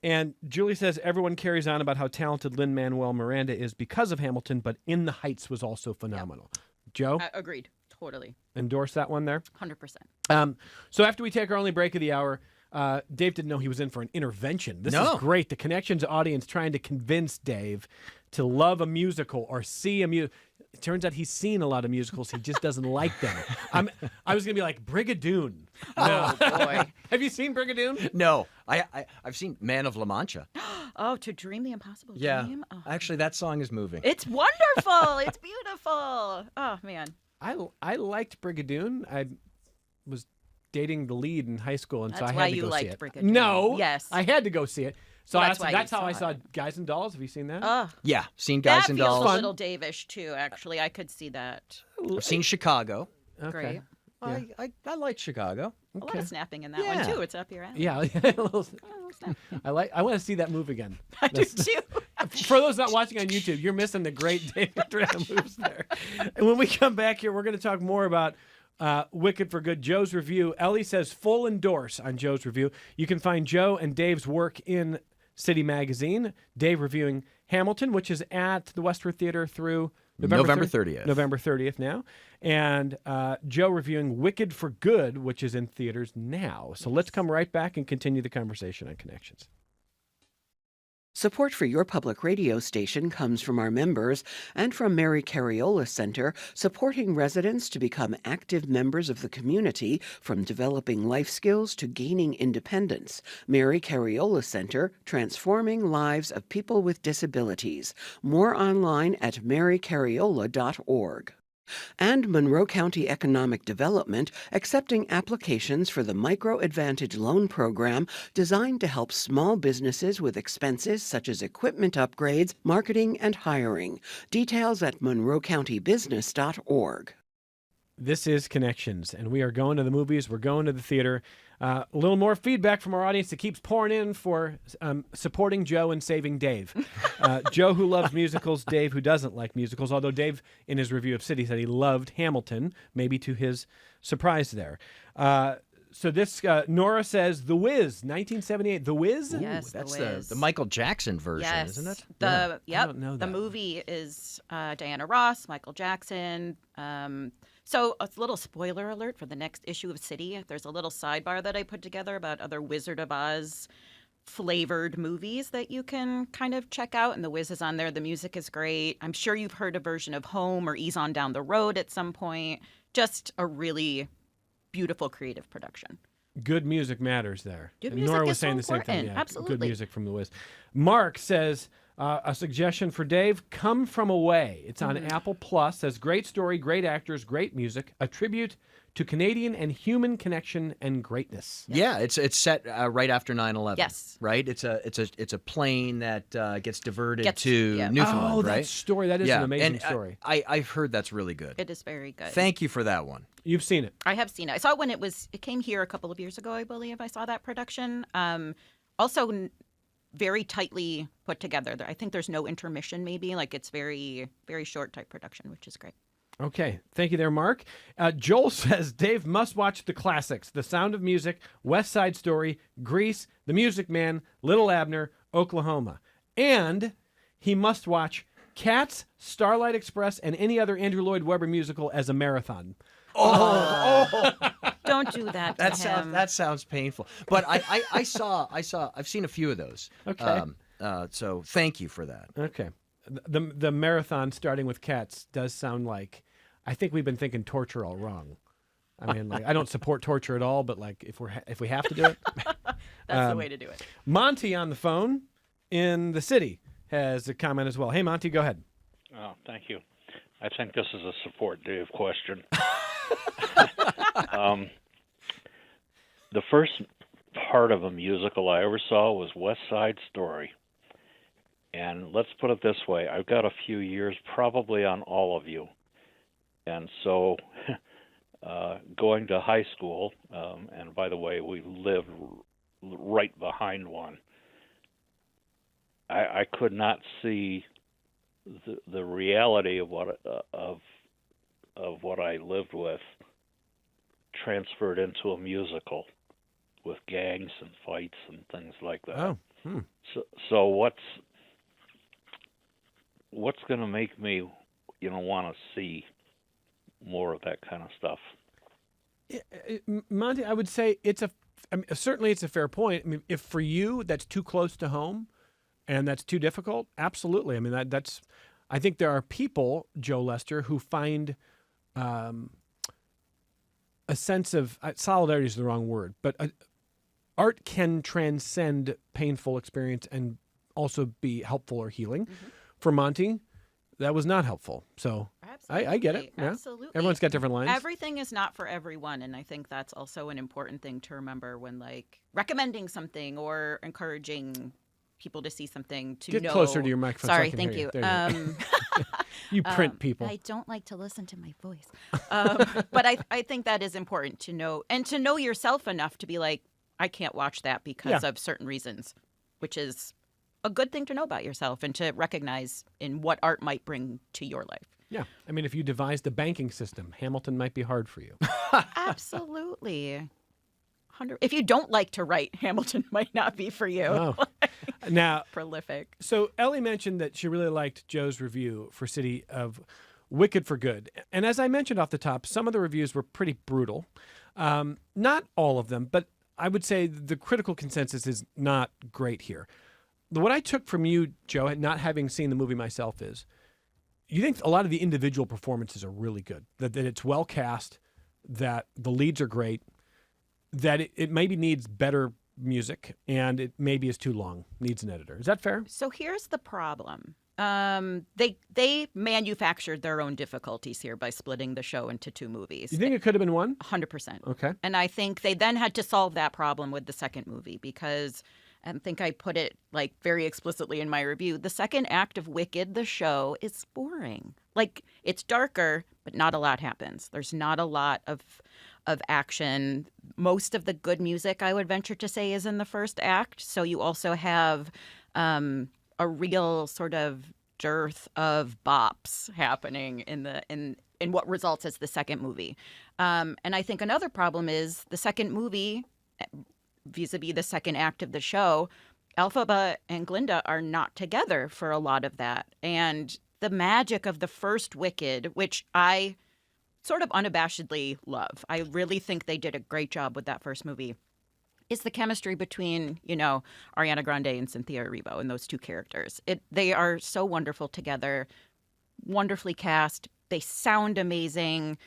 Speaker 2: And Julie says everyone carries on about how talented Lin-Manuel Miranda is because of Hamilton, but In the Heights was also phenomenal. Joe,
Speaker 3: Agreed. Totally.
Speaker 2: endorse that one there.
Speaker 3: 100%.
Speaker 2: So after we take our only break of the hour, Dave didn't know he was in for an intervention. This
Speaker 4: No.
Speaker 2: is great. The Connections audience trying to convince Dave to love a musical or see a musical. It turns out he's seen a lot of musicals. He just doesn't like them. I was going to be like, Brigadoon.
Speaker 3: Oh, boy.
Speaker 2: Have you seen Brigadoon?
Speaker 4: No, I've seen Man of La Mancha.
Speaker 3: Oh, To Dream the Impossible
Speaker 4: Yeah.
Speaker 3: Dream? Oh.
Speaker 4: Actually, that song is moving.
Speaker 3: It's wonderful. It's beautiful. Oh, man.
Speaker 2: I liked Brigadoon. I was dating the lead in high school, and so
Speaker 3: That's
Speaker 2: I
Speaker 3: why
Speaker 2: had to
Speaker 3: you
Speaker 2: go see
Speaker 3: liked
Speaker 2: it.
Speaker 3: Brigadoon.
Speaker 2: No,
Speaker 3: Yes.
Speaker 2: I had to go see it. So
Speaker 3: Well,
Speaker 2: that's,
Speaker 3: that's why
Speaker 2: that's
Speaker 3: you
Speaker 2: how I
Speaker 3: saw
Speaker 2: saw
Speaker 3: it.
Speaker 2: Guys and Dolls. Have you seen that?
Speaker 3: Oh,
Speaker 4: Yeah, seen Guys
Speaker 3: that
Speaker 4: and
Speaker 3: feels
Speaker 4: Dolls.
Speaker 3: a little Dave-ish, too, actually. I could see that.
Speaker 4: I've seen Chicago.
Speaker 2: Okay.
Speaker 3: Great.
Speaker 4: I like Chicago.
Speaker 3: A lot of snapping in that
Speaker 4: Yeah.
Speaker 3: one, too. It's up your alley.
Speaker 2: Yeah, a little- I want to see that move again.
Speaker 3: I do, too.
Speaker 2: For those not watching on YouTube, you're missing the great Dave Andreatta moves there. And when we come back here, we're going to talk more about Wicked for Good, Joe's review. Ellie says full endorse on Joe's review. You can find Joe and Dave's work in City Magazine. Dave reviewing Hamilton, which is at the Westford Theater through
Speaker 4: November 30th.
Speaker 2: November 30th now. And Joe reviewing Wicked for Good, which is in theaters now. So let's come right back and continue the conversation on Connections.
Speaker 1: Support for your public radio station comes from our members and from Mary Cariola Center, supporting residents to become active members of the community, from developing life skills to gaining independence. Mary Cariola Center, transforming lives of people with disabilities. More online at marycariola.org. And Monroe County Economic Development, accepting applications for the Micro Advantage Loan Program, designed to help small businesses with expenses such as equipment upgrades, marketing, and hiring. Details at monroecountybusiness.org.
Speaker 2: This is Connections, and we are going to the movies. We're going to the theater. A little more feedback from our audience that keeps pouring in for supporting Joe and saving Dave. Joe, who loves musicals, Dave, who doesn't like musicals, although Dave, in his review of City, said he loved Hamilton, maybe to his surprise there. So this, Nora says, The Wiz, 1978. The Wiz?
Speaker 3: Yes,
Speaker 4: That's
Speaker 3: The Wiz.
Speaker 4: the Michael Jackson version,
Speaker 3: Yes.
Speaker 4: isn't it?
Speaker 3: The
Speaker 2: I don't know
Speaker 3: The
Speaker 2: that.
Speaker 3: movie is Diana Ross, Michael Jackson. So a little spoiler alert for the next issue of City. There's a little sidebar that I put together about other Wizard of Oz flavored movies that you can kind of check out, and The Wiz is on there. The music is great. I'm sure you've heard a version of Home or Ease on Down the Road at some point. Just a really beautiful creative production.
Speaker 2: Good music matters there.
Speaker 3: Good
Speaker 2: And
Speaker 3: music
Speaker 2: Nora was
Speaker 3: is so
Speaker 2: saying the same thing.
Speaker 3: important.
Speaker 2: Yeah,
Speaker 3: Absolutely.
Speaker 2: Good music from The Wiz. Mark says, a suggestion for Dave, Come From Away. It's on Apple Plus. Says, great story, great actors, great music. A tribute to Canadian and human connection and greatness.
Speaker 4: Yeah, it's set right after 9/11.
Speaker 3: Yes.
Speaker 4: Right. It's a plane that gets diverted
Speaker 3: Gets-
Speaker 4: to
Speaker 3: yeah.
Speaker 4: Newfoundland.
Speaker 2: Oh,
Speaker 4: right.
Speaker 2: that story. That is
Speaker 4: yeah,
Speaker 2: an amazing
Speaker 4: and
Speaker 2: story.
Speaker 4: I've heard that's really good.
Speaker 3: It is very good.
Speaker 4: Thank you for that one.
Speaker 2: You've seen it.
Speaker 3: I have seen it. I saw it when it came here a couple of years ago, I believe. I saw that production. Also, very tightly put together. I think there's no intermission. Maybe like it's very, very short type production, which is great.
Speaker 2: Okay. Thank you there, Mark. Joel says, Dave must watch the classics, The Sound of Music, West Side Story, Grease, The Music Man, Little Abner, Oklahoma. And he must watch Cats, Starlight Express, and any other Andrew Lloyd Webber musical as a marathon.
Speaker 3: Don't do that to him.
Speaker 4: That sounds painful. But I've seen a few of those.
Speaker 2: Okay.
Speaker 4: So thank you for that.
Speaker 2: Okay. The marathon starting with Cats does sound like, I think we've been thinking torture all wrong. I mean, like, I don't support torture at all, but like if we have to do it.
Speaker 3: That's the way to do it.
Speaker 2: Monty on the phone in the city has a comment as well. Hey, Monty, go ahead.
Speaker 6: Oh, thank you. I think this is a support Dave question. The first part of a musical I ever saw was West Side Story. And let's put it this way, I've got a few years probably on all of you. And so going to high school, and by the way, we lived right behind one, I could not see the reality of what I lived with transferred into a musical with gangs and fights and things like that.
Speaker 2: Oh.
Speaker 6: So what's going to make me, want to see more of that kind of stuff?
Speaker 2: Monty, I would say certainly it's a fair point. I mean, if for you that's too close to home and that's too difficult, absolutely. I mean, that's. I think there are people, Joe Lester, who find a sense of solidarity is the wrong word, but art can transcend painful experience and also be helpful or healing. Mm-hmm. For Monty, that was not helpful. So I get it. Yeah.
Speaker 3: Absolutely.
Speaker 2: Everyone's got different lines.
Speaker 3: Everything is not for everyone, and I think that's also an important thing to remember when recommending something or encouraging people to see something to
Speaker 2: Get
Speaker 3: know.
Speaker 2: closer to your microphone. so I
Speaker 3: Sorry,
Speaker 2: can
Speaker 3: thank
Speaker 2: hear
Speaker 3: you.
Speaker 2: There you go. You print people.
Speaker 3: I don't like to listen to my voice, but I think that is important to know, and to know yourself enough to be like, I can't watch that because of certain reasons, which is a good thing to know about yourself and to recognize in what art might bring to your life.
Speaker 2: Yeah. I mean, if you devised a banking system, Hamilton might be hard for you.
Speaker 3: Absolutely. If you don't like to write, Hamilton might not be for you.
Speaker 2: Oh. Now,
Speaker 3: Prolific.
Speaker 2: so Ellie mentioned that she really liked Joe's review for City of Wicked for Good. And as I mentioned off the top, some of the reviews were pretty brutal. Not all of them, but I would say the critical consensus is not great here. What I took from you, Joe, not having seen the movie myself, is you think a lot of the individual performances are really good, that it's well cast, that the leads are great, that it maybe needs better music, and it maybe is too long, needs an editor. Is that fair?
Speaker 3: So here's the problem. They manufactured their own difficulties here by splitting the show into two movies.
Speaker 2: You think it could have been one?
Speaker 3: 100%.
Speaker 2: Okay.
Speaker 3: And I think they then had to solve that problem with the second movie because I think I put it like very explicitly in my review. The second act of Wicked, the show, is boring. Like, it's darker, but not a lot happens. There's not a lot of action. Most of the good music, I would venture to say, is in the first act. So you also have a real sort of dearth of bops happening in what results as the second movie. And I think another problem is the second movie, vis-a-vis the second act of the show, Elphaba and Glinda are not together for a lot of that. And the magic of the first Wicked, which I sort of unabashedly love, I really think they did a great job with that first movie, is the chemistry between, Ariana Grande and Cynthia Erivo and those two characters. They are so wonderful together, wonderfully cast. They sound amazing.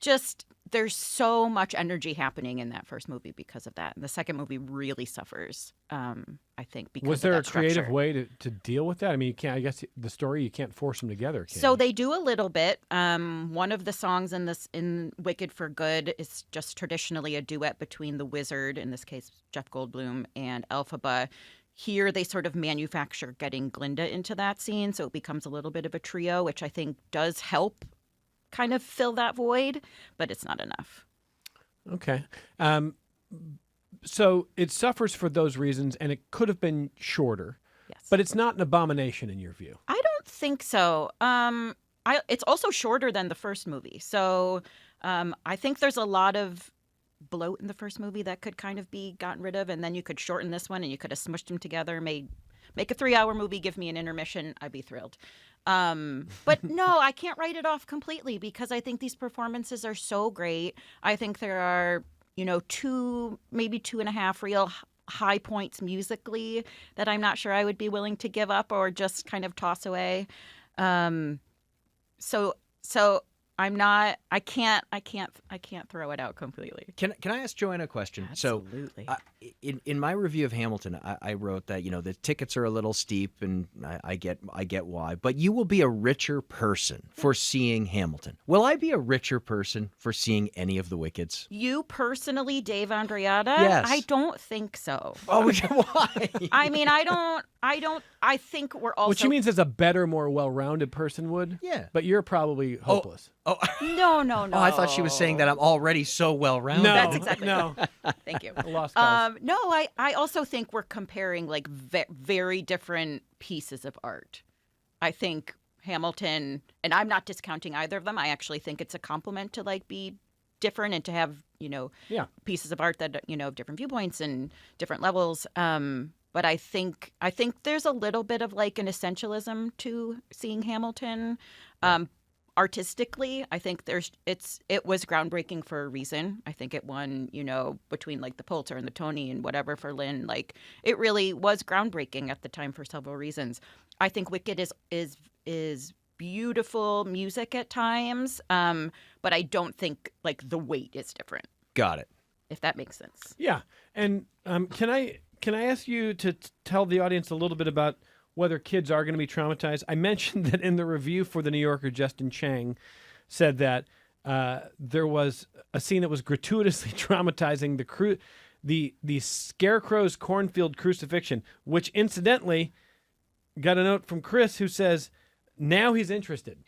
Speaker 3: Just, there's so much energy happening in that first movie because of that. And the second movie really suffers, I think, because
Speaker 2: Was there
Speaker 3: of
Speaker 2: a
Speaker 3: that
Speaker 2: creative
Speaker 3: structure.
Speaker 2: way to deal with that? I mean, you can't. I guess the story, you can't force them together. Can
Speaker 3: So
Speaker 2: you?
Speaker 3: they do a little bit. One of the songs in Wicked for Good is just traditionally a duet between the wizard, in this case Jeff Goldblum, and Elphaba. Here they sort of manufacture getting Glinda into that scene, so it becomes a little bit of a trio, which I think does help kind of fill that void, but it's not enough.
Speaker 2: Okay. So it suffers for those reasons, and it could have been shorter,
Speaker 3: Yes.
Speaker 2: but it's not an abomination in your view.
Speaker 3: I don't think so. It's also shorter than the first movie. So I think there's a lot of bloat in the first movie that could kind of be gotten rid of, and then you could shorten this one and you could have smushed them together, make a 3-hour movie, give me an intermission, I'd be thrilled. But no, I can't write it off completely because I think these performances are so great. I think there are, two, maybe 2.5 real high points musically that I'm not sure I would be willing to give up or just kind of toss away. So I'm not. I can't throw it out completely.
Speaker 4: Can I ask Joanna a question?
Speaker 3: Absolutely.
Speaker 4: So, in my review of Hamilton, I wrote that the tickets are a little steep, and I get why. But you will be a richer person for seeing Hamilton. Will I be a richer person for seeing any of the Wickeds?
Speaker 3: You personally, Dave Andreatta?
Speaker 4: Yes.
Speaker 3: I don't think so.
Speaker 4: Oh, why?
Speaker 3: I mean, I don't. I think we're also.
Speaker 2: Which means as a better, more well-rounded person would.
Speaker 4: Yeah.
Speaker 2: But you're probably hopeless.
Speaker 4: Oh,
Speaker 3: No.
Speaker 4: oh, I thought she was saying that I'm already so well-rounded.
Speaker 2: No,
Speaker 3: That's exactly
Speaker 2: no.
Speaker 3: Thank you.
Speaker 2: Lost cause.
Speaker 3: No, I also think we're comparing like very different pieces of art. I think Hamilton, and I'm not discounting either of them. I actually think it's a compliment to like be different and to have
Speaker 2: Yeah.
Speaker 3: pieces of art that have different viewpoints and different levels. But I think there's a little bit of like an essentialism to seeing Hamilton. Artistically, I think it was groundbreaking for a reason. I think it won, between like the Pulitzer and the Tony and whatever for Lynn. Like it really was groundbreaking at the time for several reasons. I think Wicked is beautiful music at times, but I don't think like the weight is different.
Speaker 4: Got it.
Speaker 3: If that makes sense.
Speaker 2: Yeah. And can I ask you to tell the audience a little bit about whether kids are going to be traumatized? I mentioned that in the review for The New Yorker, Justin Chang said that there was a scene that was gratuitously traumatizing, the Scarecrow's cornfield crucifixion, which incidentally got a note from Chris who says, now he's interested.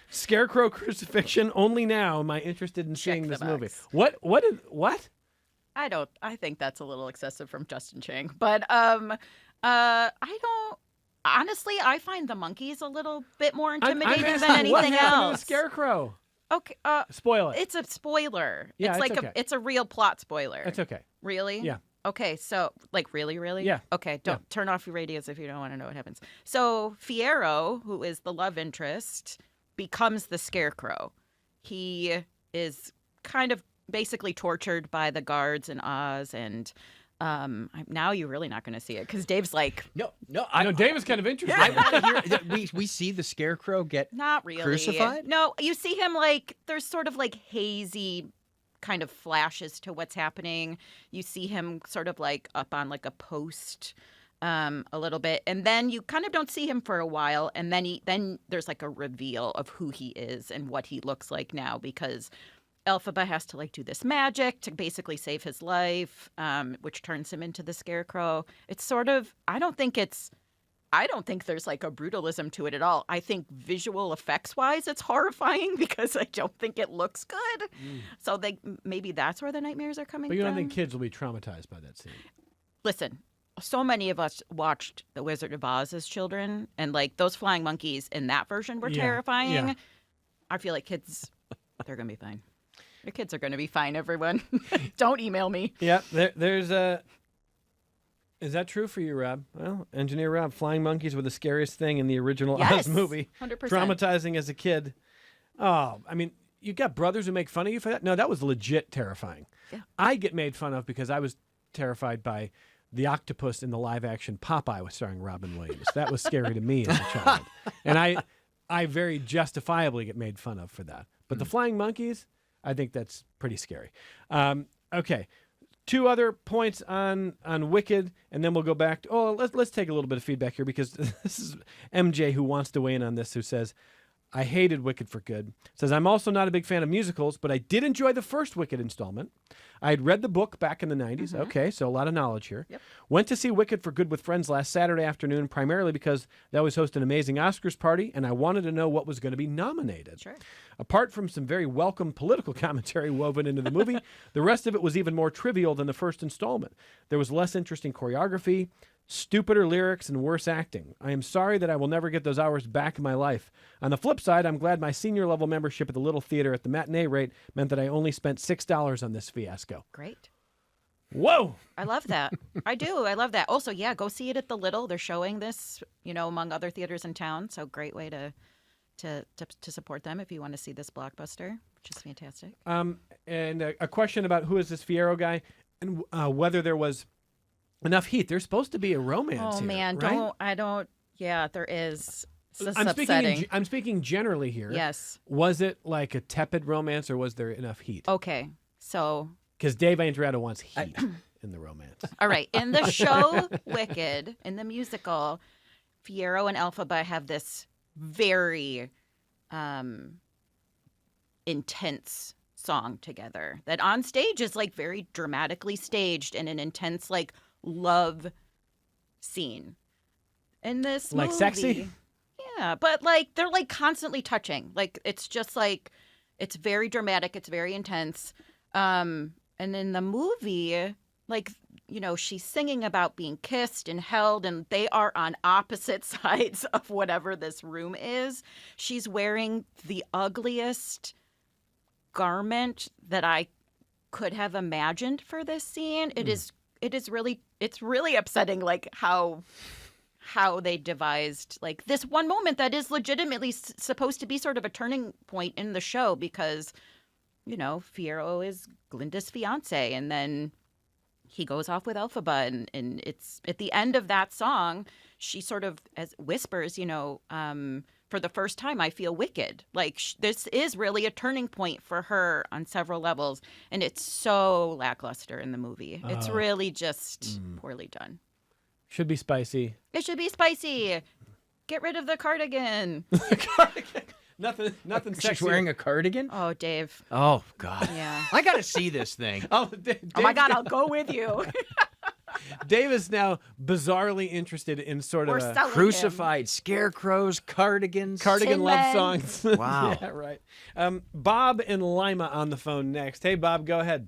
Speaker 2: Scarecrow crucifixion, only now am I interested in seeing
Speaker 3: the
Speaker 2: this
Speaker 3: box.
Speaker 2: movie. What?
Speaker 3: I think that's a little excessive from Justin Chang, but I don't. Honestly, I find the monkeys a little bit more intimidating
Speaker 2: I'm
Speaker 3: than
Speaker 2: asking, what
Speaker 3: anything
Speaker 2: happened to the
Speaker 3: else.
Speaker 2: Scarecrow?
Speaker 3: Okay,
Speaker 2: Spoil it.
Speaker 3: it's a spoiler.
Speaker 2: Yeah,
Speaker 3: it's
Speaker 2: it's
Speaker 3: like
Speaker 2: okay.
Speaker 3: it's a real plot spoiler.
Speaker 2: That's okay.
Speaker 3: Really?
Speaker 2: Yeah.
Speaker 3: Okay, so like really?
Speaker 2: Yeah.
Speaker 3: Okay, don't turn off your radios if you don't want to know what happens. So Fiyero, who is the love interest, becomes the Scarecrow. He is kind of basically tortured by the guards in Oz, and now you're really not going to see it because Dave's like,
Speaker 4: No,
Speaker 2: I know Dave is kind of interested.
Speaker 4: I want to hear that we see the Scarecrow get
Speaker 3: not really
Speaker 4: crucified.
Speaker 3: No, you see him like there's sort of like hazy kind of flashes to what's happening. You see him sort of like up on like a post a little bit, and then you kind of don't see him for a while, and then there's like a reveal of who he is and what he looks like now, because Elphaba has to like do this magic to basically save his life, which turns him into the Scarecrow. It's sort of I don't think there's like a brutalism to it at all. I think visual effects wise it's horrifying because I don't think it looks good. So maybe that's where the nightmares are coming
Speaker 2: But you don't
Speaker 3: from.
Speaker 2: think kids will be traumatized by that scene?
Speaker 3: Listen, so many of us watched The Wizard of Oz as children, and like those flying monkeys in that version were terrifying.
Speaker 2: Yeah.
Speaker 3: I feel like kids, they're going to be fine. Your kids are going to be fine, everyone. Don't email me.
Speaker 2: Yeah, there's a... Is that true for you, Rob? Well, Engineer Rob, flying monkeys were the scariest thing in the original Oz movie.
Speaker 3: 100%.
Speaker 2: Traumatizing as a kid. Oh, I mean, you got brothers who make fun of you for that? No, that was legit terrifying.
Speaker 3: Yeah.
Speaker 2: I get made fun of because I was terrified by the octopus in the live-action Popeye was starring Robin Williams. That was scary to me as a child. And I very justifiably get made fun of for that. But the flying monkeys, I think that's pretty scary. Okay. 2 other points on Wicked, and then we'll go back to... let's take a little bit of feedback here, because this is MJ who wants to weigh in on this, who says, I hated Wicked for Good. Says, I'm also not a big fan of musicals, but I did enjoy the first Wicked installment. I had read the book back in the 90s.
Speaker 3: Mm-hmm.
Speaker 2: Okay, so a lot of knowledge here.
Speaker 3: Yep.
Speaker 2: Went to see Wicked for Good with friends last Saturday afternoon, primarily because they always host an amazing Oscars party, and I wanted to know what was going to be nominated.
Speaker 3: Sure.
Speaker 2: Apart from some very welcome political commentary woven into the movie, the rest of it was even more trivial than the first installment. There was less interesting choreography, stupider lyrics, and worse acting. I am sorry that I will never get those hours back in my life. On the flip side, I'm glad my senior level membership at the Little Theater at the matinee rate meant that I only spent $6 on this fiasco.
Speaker 3: Great.
Speaker 2: Whoa!
Speaker 3: I love that. I do. I love that. Also, yeah, go see it at the Little. They're showing this, among other theaters in town. So great way to support them if you want to see this blockbuster, which is fantastic.
Speaker 2: And a question about who is this Fierro guy, and whether there was enough heat. There's supposed to be a romance here,
Speaker 3: man,
Speaker 2: right?
Speaker 3: Yeah, there is. It's
Speaker 2: I'm
Speaker 3: upsetting.
Speaker 2: I'm speaking generally here.
Speaker 3: Yes.
Speaker 2: Was it like a tepid romance, or was there enough heat?
Speaker 3: Okay, so.
Speaker 2: Because Dave Andreatta wants heat in the romance.
Speaker 3: All right, in the show Wicked, in the musical, Fierro and Elphaba have this very intense song together that on stage is like very dramatically staged in an intense like love scene. In this
Speaker 2: like
Speaker 3: movie,
Speaker 2: sexy?
Speaker 3: Yeah, but like they're like constantly touching. Like it's just like it's very dramatic, it's very intense. And in the movie, like, she's singing about being kissed and held, and they are on opposite sides of whatever this room is. She's wearing the ugliest garment that I could have imagined for this scene. It's really upsetting, like how they devised like this one moment that is legitimately supposed to be sort of a turning point in the show, because Fierro is Glinda's fiance, and then he goes off with Elphaba, and it's at the end of that song, she sort of whispers, for the first time, I feel wicked. Like this is really a turning point for her on several levels, and it's so lackluster in the movie. It's really just poorly done.
Speaker 2: Should be spicy.
Speaker 3: It should be spicy. Get rid of the cardigan.
Speaker 2: Nothing sexy.
Speaker 4: She's wearing a cardigan?
Speaker 3: Oh, Dave.
Speaker 4: Oh, God.
Speaker 3: Yeah.
Speaker 4: I got to see this thing.
Speaker 2: Oh,
Speaker 3: Oh my God, I'll go with you.
Speaker 2: Dave is now bizarrely interested in sort
Speaker 3: We're
Speaker 2: of
Speaker 3: selling him.
Speaker 4: Crucified scarecrows, cardigans.
Speaker 2: cardigan
Speaker 3: Tin
Speaker 2: love
Speaker 3: Men.
Speaker 2: songs.
Speaker 4: Wow.
Speaker 2: Yeah, right. Bob in Lima on the phone next. Hey, Bob, go ahead.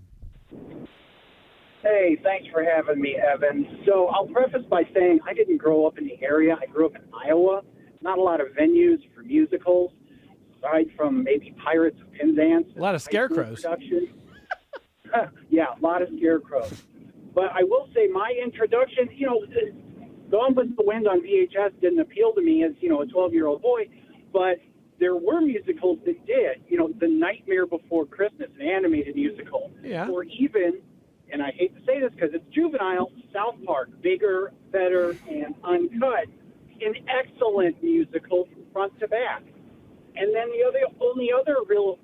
Speaker 7: Hey, thanks for having me, Evan. So I'll preface by saying I didn't grow up in the area. I grew up in Iowa. Not a lot of venues for musicals, aside from maybe Pirates of Penzance.
Speaker 2: A lot of scarecrows.
Speaker 7: Yeah, a lot of scarecrows. But I will say my introduction, Gone with the Wind on VHS didn't appeal to me as, a 12-year-old boy. But there were musicals that did, The Nightmare Before Christmas, an animated musical,
Speaker 2: Yeah.
Speaker 7: or even, and I hate to say this because it's juvenile, South Park, bigger, better, and uncut, an excellent musical from front to back. And then the only other real,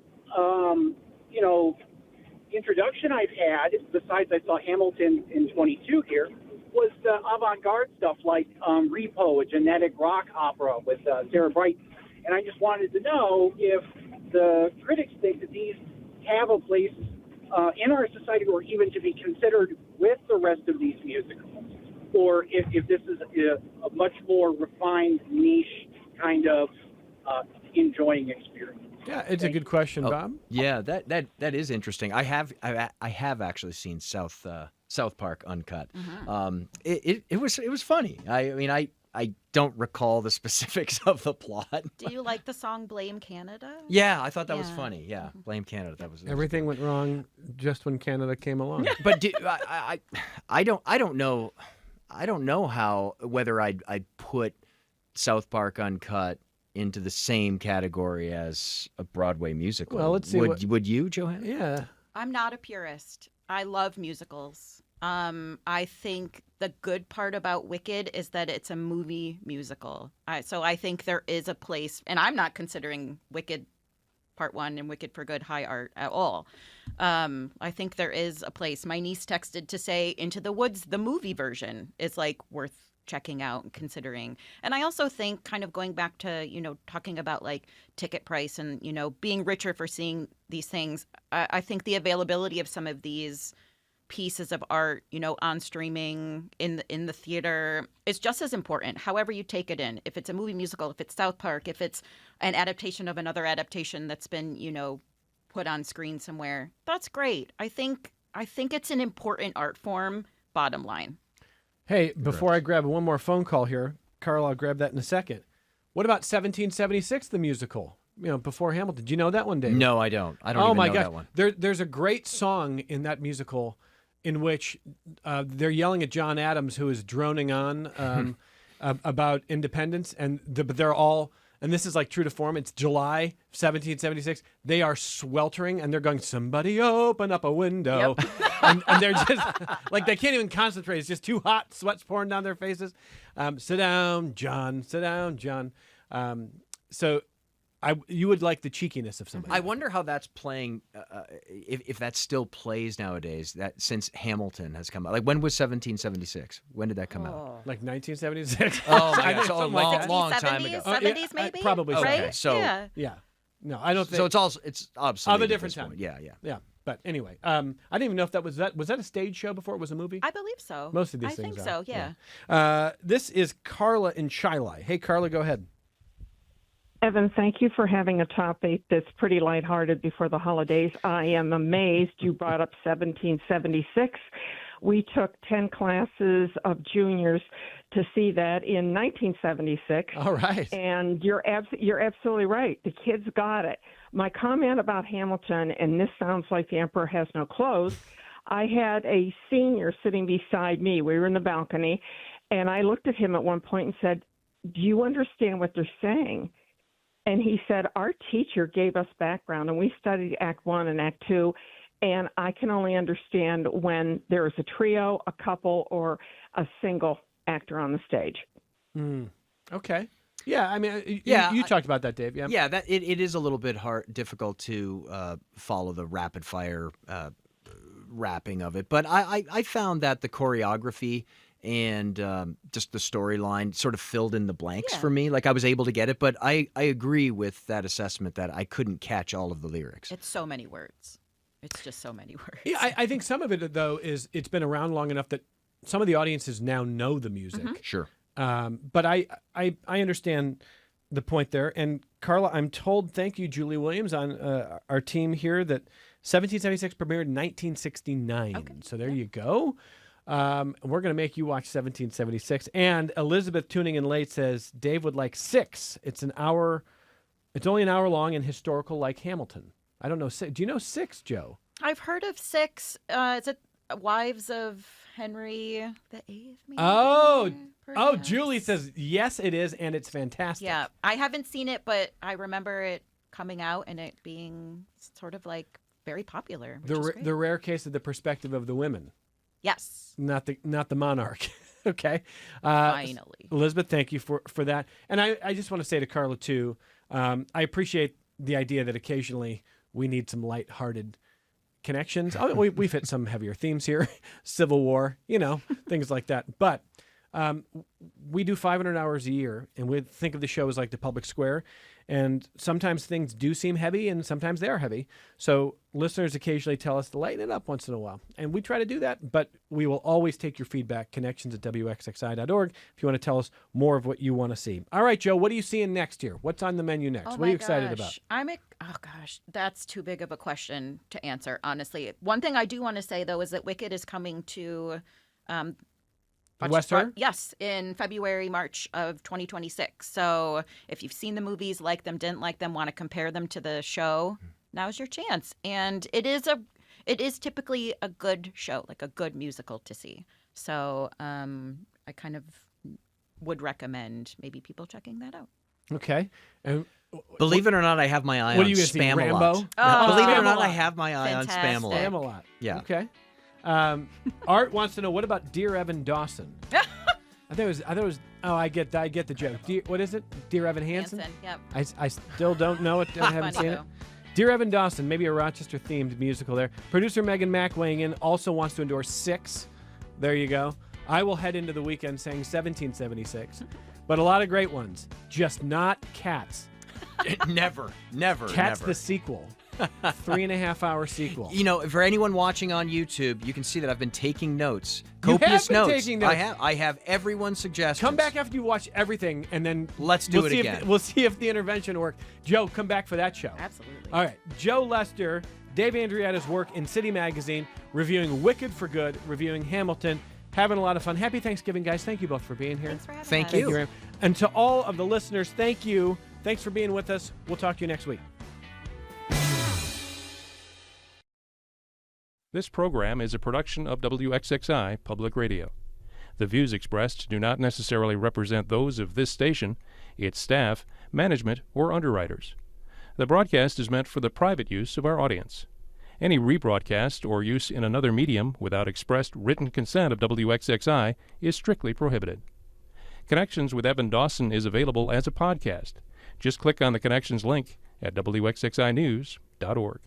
Speaker 7: introduction I've had, besides I saw Hamilton in 22 here, was the avant-garde stuff like Repo, a genetic rock opera with Sarah Brightman. And I just wanted to know if the critics think that these have a place in our society or even to be considered with the rest of these musicals, or if this is a much more refined, niche kind of enjoying experience.
Speaker 2: Yeah, it's a good question, Bob.
Speaker 4: Yeah, that is interesting. I have actually seen South Park uncut. It was funny. I don't recall the specifics of the plot.
Speaker 3: Do you like the song "Blame Canada"?
Speaker 4: Yeah, I thought that was
Speaker 3: Yeah.
Speaker 4: funny. Yeah, Blame Canada. That was
Speaker 2: Everything went wrong just when Canada came along.
Speaker 4: But I don't know how whether I'd put South Park uncut into the same category as a Broadway musical.
Speaker 2: Well, let's see
Speaker 4: Would you, Johanna?
Speaker 2: Yeah.
Speaker 3: I'm not a purist. I love musicals. I think the good part about Wicked is that it's a movie musical. So I think there is a place, and I'm not considering Wicked Part 1 and Wicked for Good high art at all. I think there is a place. My niece texted to say Into the Woods, the movie version, is like worth checking out and considering. And I also think, kind of going back to, talking about like ticket price and, being richer for seeing these things, I think the availability of some of these pieces of art, on streaming, in the theater, is just as important, however you take it in. If it's a movie musical, if it's South Park, if it's an adaptation of another adaptation that's been, put on screen somewhere, that's great. I think it's an important art form, bottom line.
Speaker 2: Hey, before I grab one more phone call here, Carl, I'll grab that in a second. What about 1776, the musical? Before Hamilton. Do you know that one, Dave?
Speaker 4: No, I don't. I don't even know that one.
Speaker 2: There's a great song in that musical in which they're yelling at John Adams, who is droning on about independence, but they're all, and this is like true to form, it's July 1776. They are sweltering, and they're going, somebody open up a window.
Speaker 3: Yep.
Speaker 2: and they're just, like, they can't even concentrate. It's just too hot, sweat's pouring down their faces. Sit down, John. Sit down, John. So you would like the cheekiness of somebody.
Speaker 4: I wonder how that's playing, if that still plays nowadays, that since Hamilton has come out. Like, when was 1776? When did that come out?
Speaker 2: Like 1976?
Speaker 4: Oh,
Speaker 2: I
Speaker 4: yeah,
Speaker 2: think
Speaker 4: so a
Speaker 2: something like that.
Speaker 4: long time ago.
Speaker 3: 70s maybe?
Speaker 2: Probably so.
Speaker 3: right?
Speaker 4: Okay, so-
Speaker 3: yeah.
Speaker 2: Yeah. No, I don't think.
Speaker 4: So it's obsolete
Speaker 2: Of a
Speaker 4: at
Speaker 2: different
Speaker 4: this
Speaker 2: time.
Speaker 4: point. Yeah.
Speaker 2: Yeah. But anyway, I didn't even know if that was that a stage show before it was a movie?
Speaker 3: I believe so.
Speaker 2: Most of these
Speaker 3: I
Speaker 2: things
Speaker 3: think
Speaker 2: are.
Speaker 3: so, yeah.
Speaker 2: This is Carla in Chili. Hey, Carla, go ahead.
Speaker 8: Evan, thank you for having a topic that's pretty lighthearted before the holidays. I am amazed you brought up 1776. We took 10 classes of juniors to see that in 1976.
Speaker 2: All right.
Speaker 8: And you're absolutely right. The kids got it. My comment about Hamilton, and this sounds like the Emperor Has No Clothes, I had a senior sitting beside me. We were in the balcony, and I looked at him at one point and said, "Do you understand what they're saying?" And he said, "Our teacher gave us background, and we studied Act 1 and Act 2, and I can only understand when there is a trio, a couple, or a single actor on the stage."
Speaker 2: Okay. Yeah, I mean, you talked about that, Dave. Yeah.
Speaker 4: Yeah, that it is a little bit difficult to follow the rapid fire wrapping of it, but I found that the choreography and just the storyline sort of filled in the blanks for me. Like, I was able to get it, but I agree with that assessment that I couldn't catch all of the lyrics.
Speaker 3: It's so many words. It's just so many words.
Speaker 2: Yeah, I think some of it, though, is it's been around long enough that some of the audiences now know the music.
Speaker 4: Sure.
Speaker 2: But I understand the point there. And Carla, I'm told, thank you, Julie Williams, on our team here, that 1776 premiered in 1969.
Speaker 3: Okay.
Speaker 2: So there you go. We're going to make you watch 1776. And Elizabeth, tuning in late, says Dave would like 6. It's an hour. It's only an hour long and historical, like Hamilton. I don't know. Do you know 6, Joe?
Speaker 3: I've heard of 6. Is it Wives of Henry VIII. Maybe?
Speaker 2: Oh,
Speaker 3: Perhaps?
Speaker 2: Julie says yes, it is, and it's fantastic.
Speaker 3: Yeah, I haven't seen it, but I remember it coming out and it being sort of like very popular. Which is great.
Speaker 2: The rare case of the perspective of the women,
Speaker 3: Yes,
Speaker 2: not the monarch. Okay.
Speaker 3: finally.
Speaker 2: Elizabeth, thank you for that. And I just want to say to Carla, too, I appreciate the idea that occasionally we need some lighthearted connections. Oh, we've hit some heavier themes here, Civil War, things like that. But we do 500 hours a year, and we think of the show as like the public square. And sometimes things do seem heavy, and sometimes they are heavy. So listeners occasionally tell us to lighten it up once in a while. And we try to do that, but we will always take your feedback, connections@wxxi.org, if you want to tell us more of what you want to see. All right, Joe, what are you seeing next year? What's on the menu next?
Speaker 3: Oh
Speaker 2: What are you excited about?
Speaker 3: Oh gosh, that's too big of a question to answer, honestly. One thing I do want to say, though, is that Wicked is coming to
Speaker 2: Western?
Speaker 3: Yes, in February, March of 2026. So if you've seen the movies, like them, didn't like them, want to compare them to the show, now's your chance. And it is typically a good show, like a good musical to see. So I kind of would recommend maybe people checking that out.
Speaker 2: Okay. And
Speaker 4: Believe it or not, I have my eye
Speaker 2: what
Speaker 4: on
Speaker 2: are you going to see,
Speaker 4: Spam-A-Lot.
Speaker 2: Rambo?
Speaker 3: Oh,
Speaker 4: Believe it or not,
Speaker 2: Spam-A-Lot.
Speaker 4: I have my eye on
Speaker 3: Fantastic.
Speaker 4: Spam-A-Lot.
Speaker 2: Spam-A-Lot.
Speaker 4: Yeah.
Speaker 2: Okay. Art wants to know, what about Dear Evan Dawson? I thought it was. Oh, I get the joke. What is it? Dear Evan Hansen?
Speaker 3: Yep.
Speaker 2: I still don't know it. I haven't
Speaker 3: Funny
Speaker 2: seen it.
Speaker 3: though.
Speaker 2: Dear Evan Dawson, maybe a Rochester-themed musical there. Producer Megan Mack weighing in, also wants to endorse 6. There you go. I will head into the weekend saying 1776. But a lot of great ones. Just not Cats.
Speaker 4: Never.
Speaker 2: Cats the sequel. 3.5-hour sequel.
Speaker 4: For anyone watching on YouTube, you can see that I've been taking notes.
Speaker 2: You have
Speaker 4: Copious
Speaker 2: been
Speaker 4: notes.
Speaker 2: taking notes.
Speaker 4: I have everyone's suggestions.
Speaker 2: Come back after you watch everything, and then
Speaker 4: Let's do
Speaker 2: we'll
Speaker 4: it
Speaker 2: see
Speaker 4: again.
Speaker 2: We'll see if the intervention worked. Joe, come back for that show.
Speaker 3: Absolutely.
Speaker 2: All right. Joe Lester, Dave Andreatta's work in City Magazine, reviewing Wicked for Good, reviewing Hamilton. Having a lot of fun. Happy Thanksgiving, guys. Thank you both for being here.
Speaker 3: Thanks for having
Speaker 4: Thank
Speaker 3: us.
Speaker 4: you.
Speaker 2: Thank you, Ram. And to all of the listeners, thank you. Thanks for being with us. We'll talk to you next week.
Speaker 9: This program is a production of WXXI Public Radio. The views expressed do not necessarily represent those of this station, its staff, management, or underwriters. The broadcast is meant for the private use of our audience. Any rebroadcast or use in another medium without expressed written consent of WXXI is strictly prohibited. Connections with Evan Dawson is available as a podcast. Just click on the Connections link at WXXInews.org.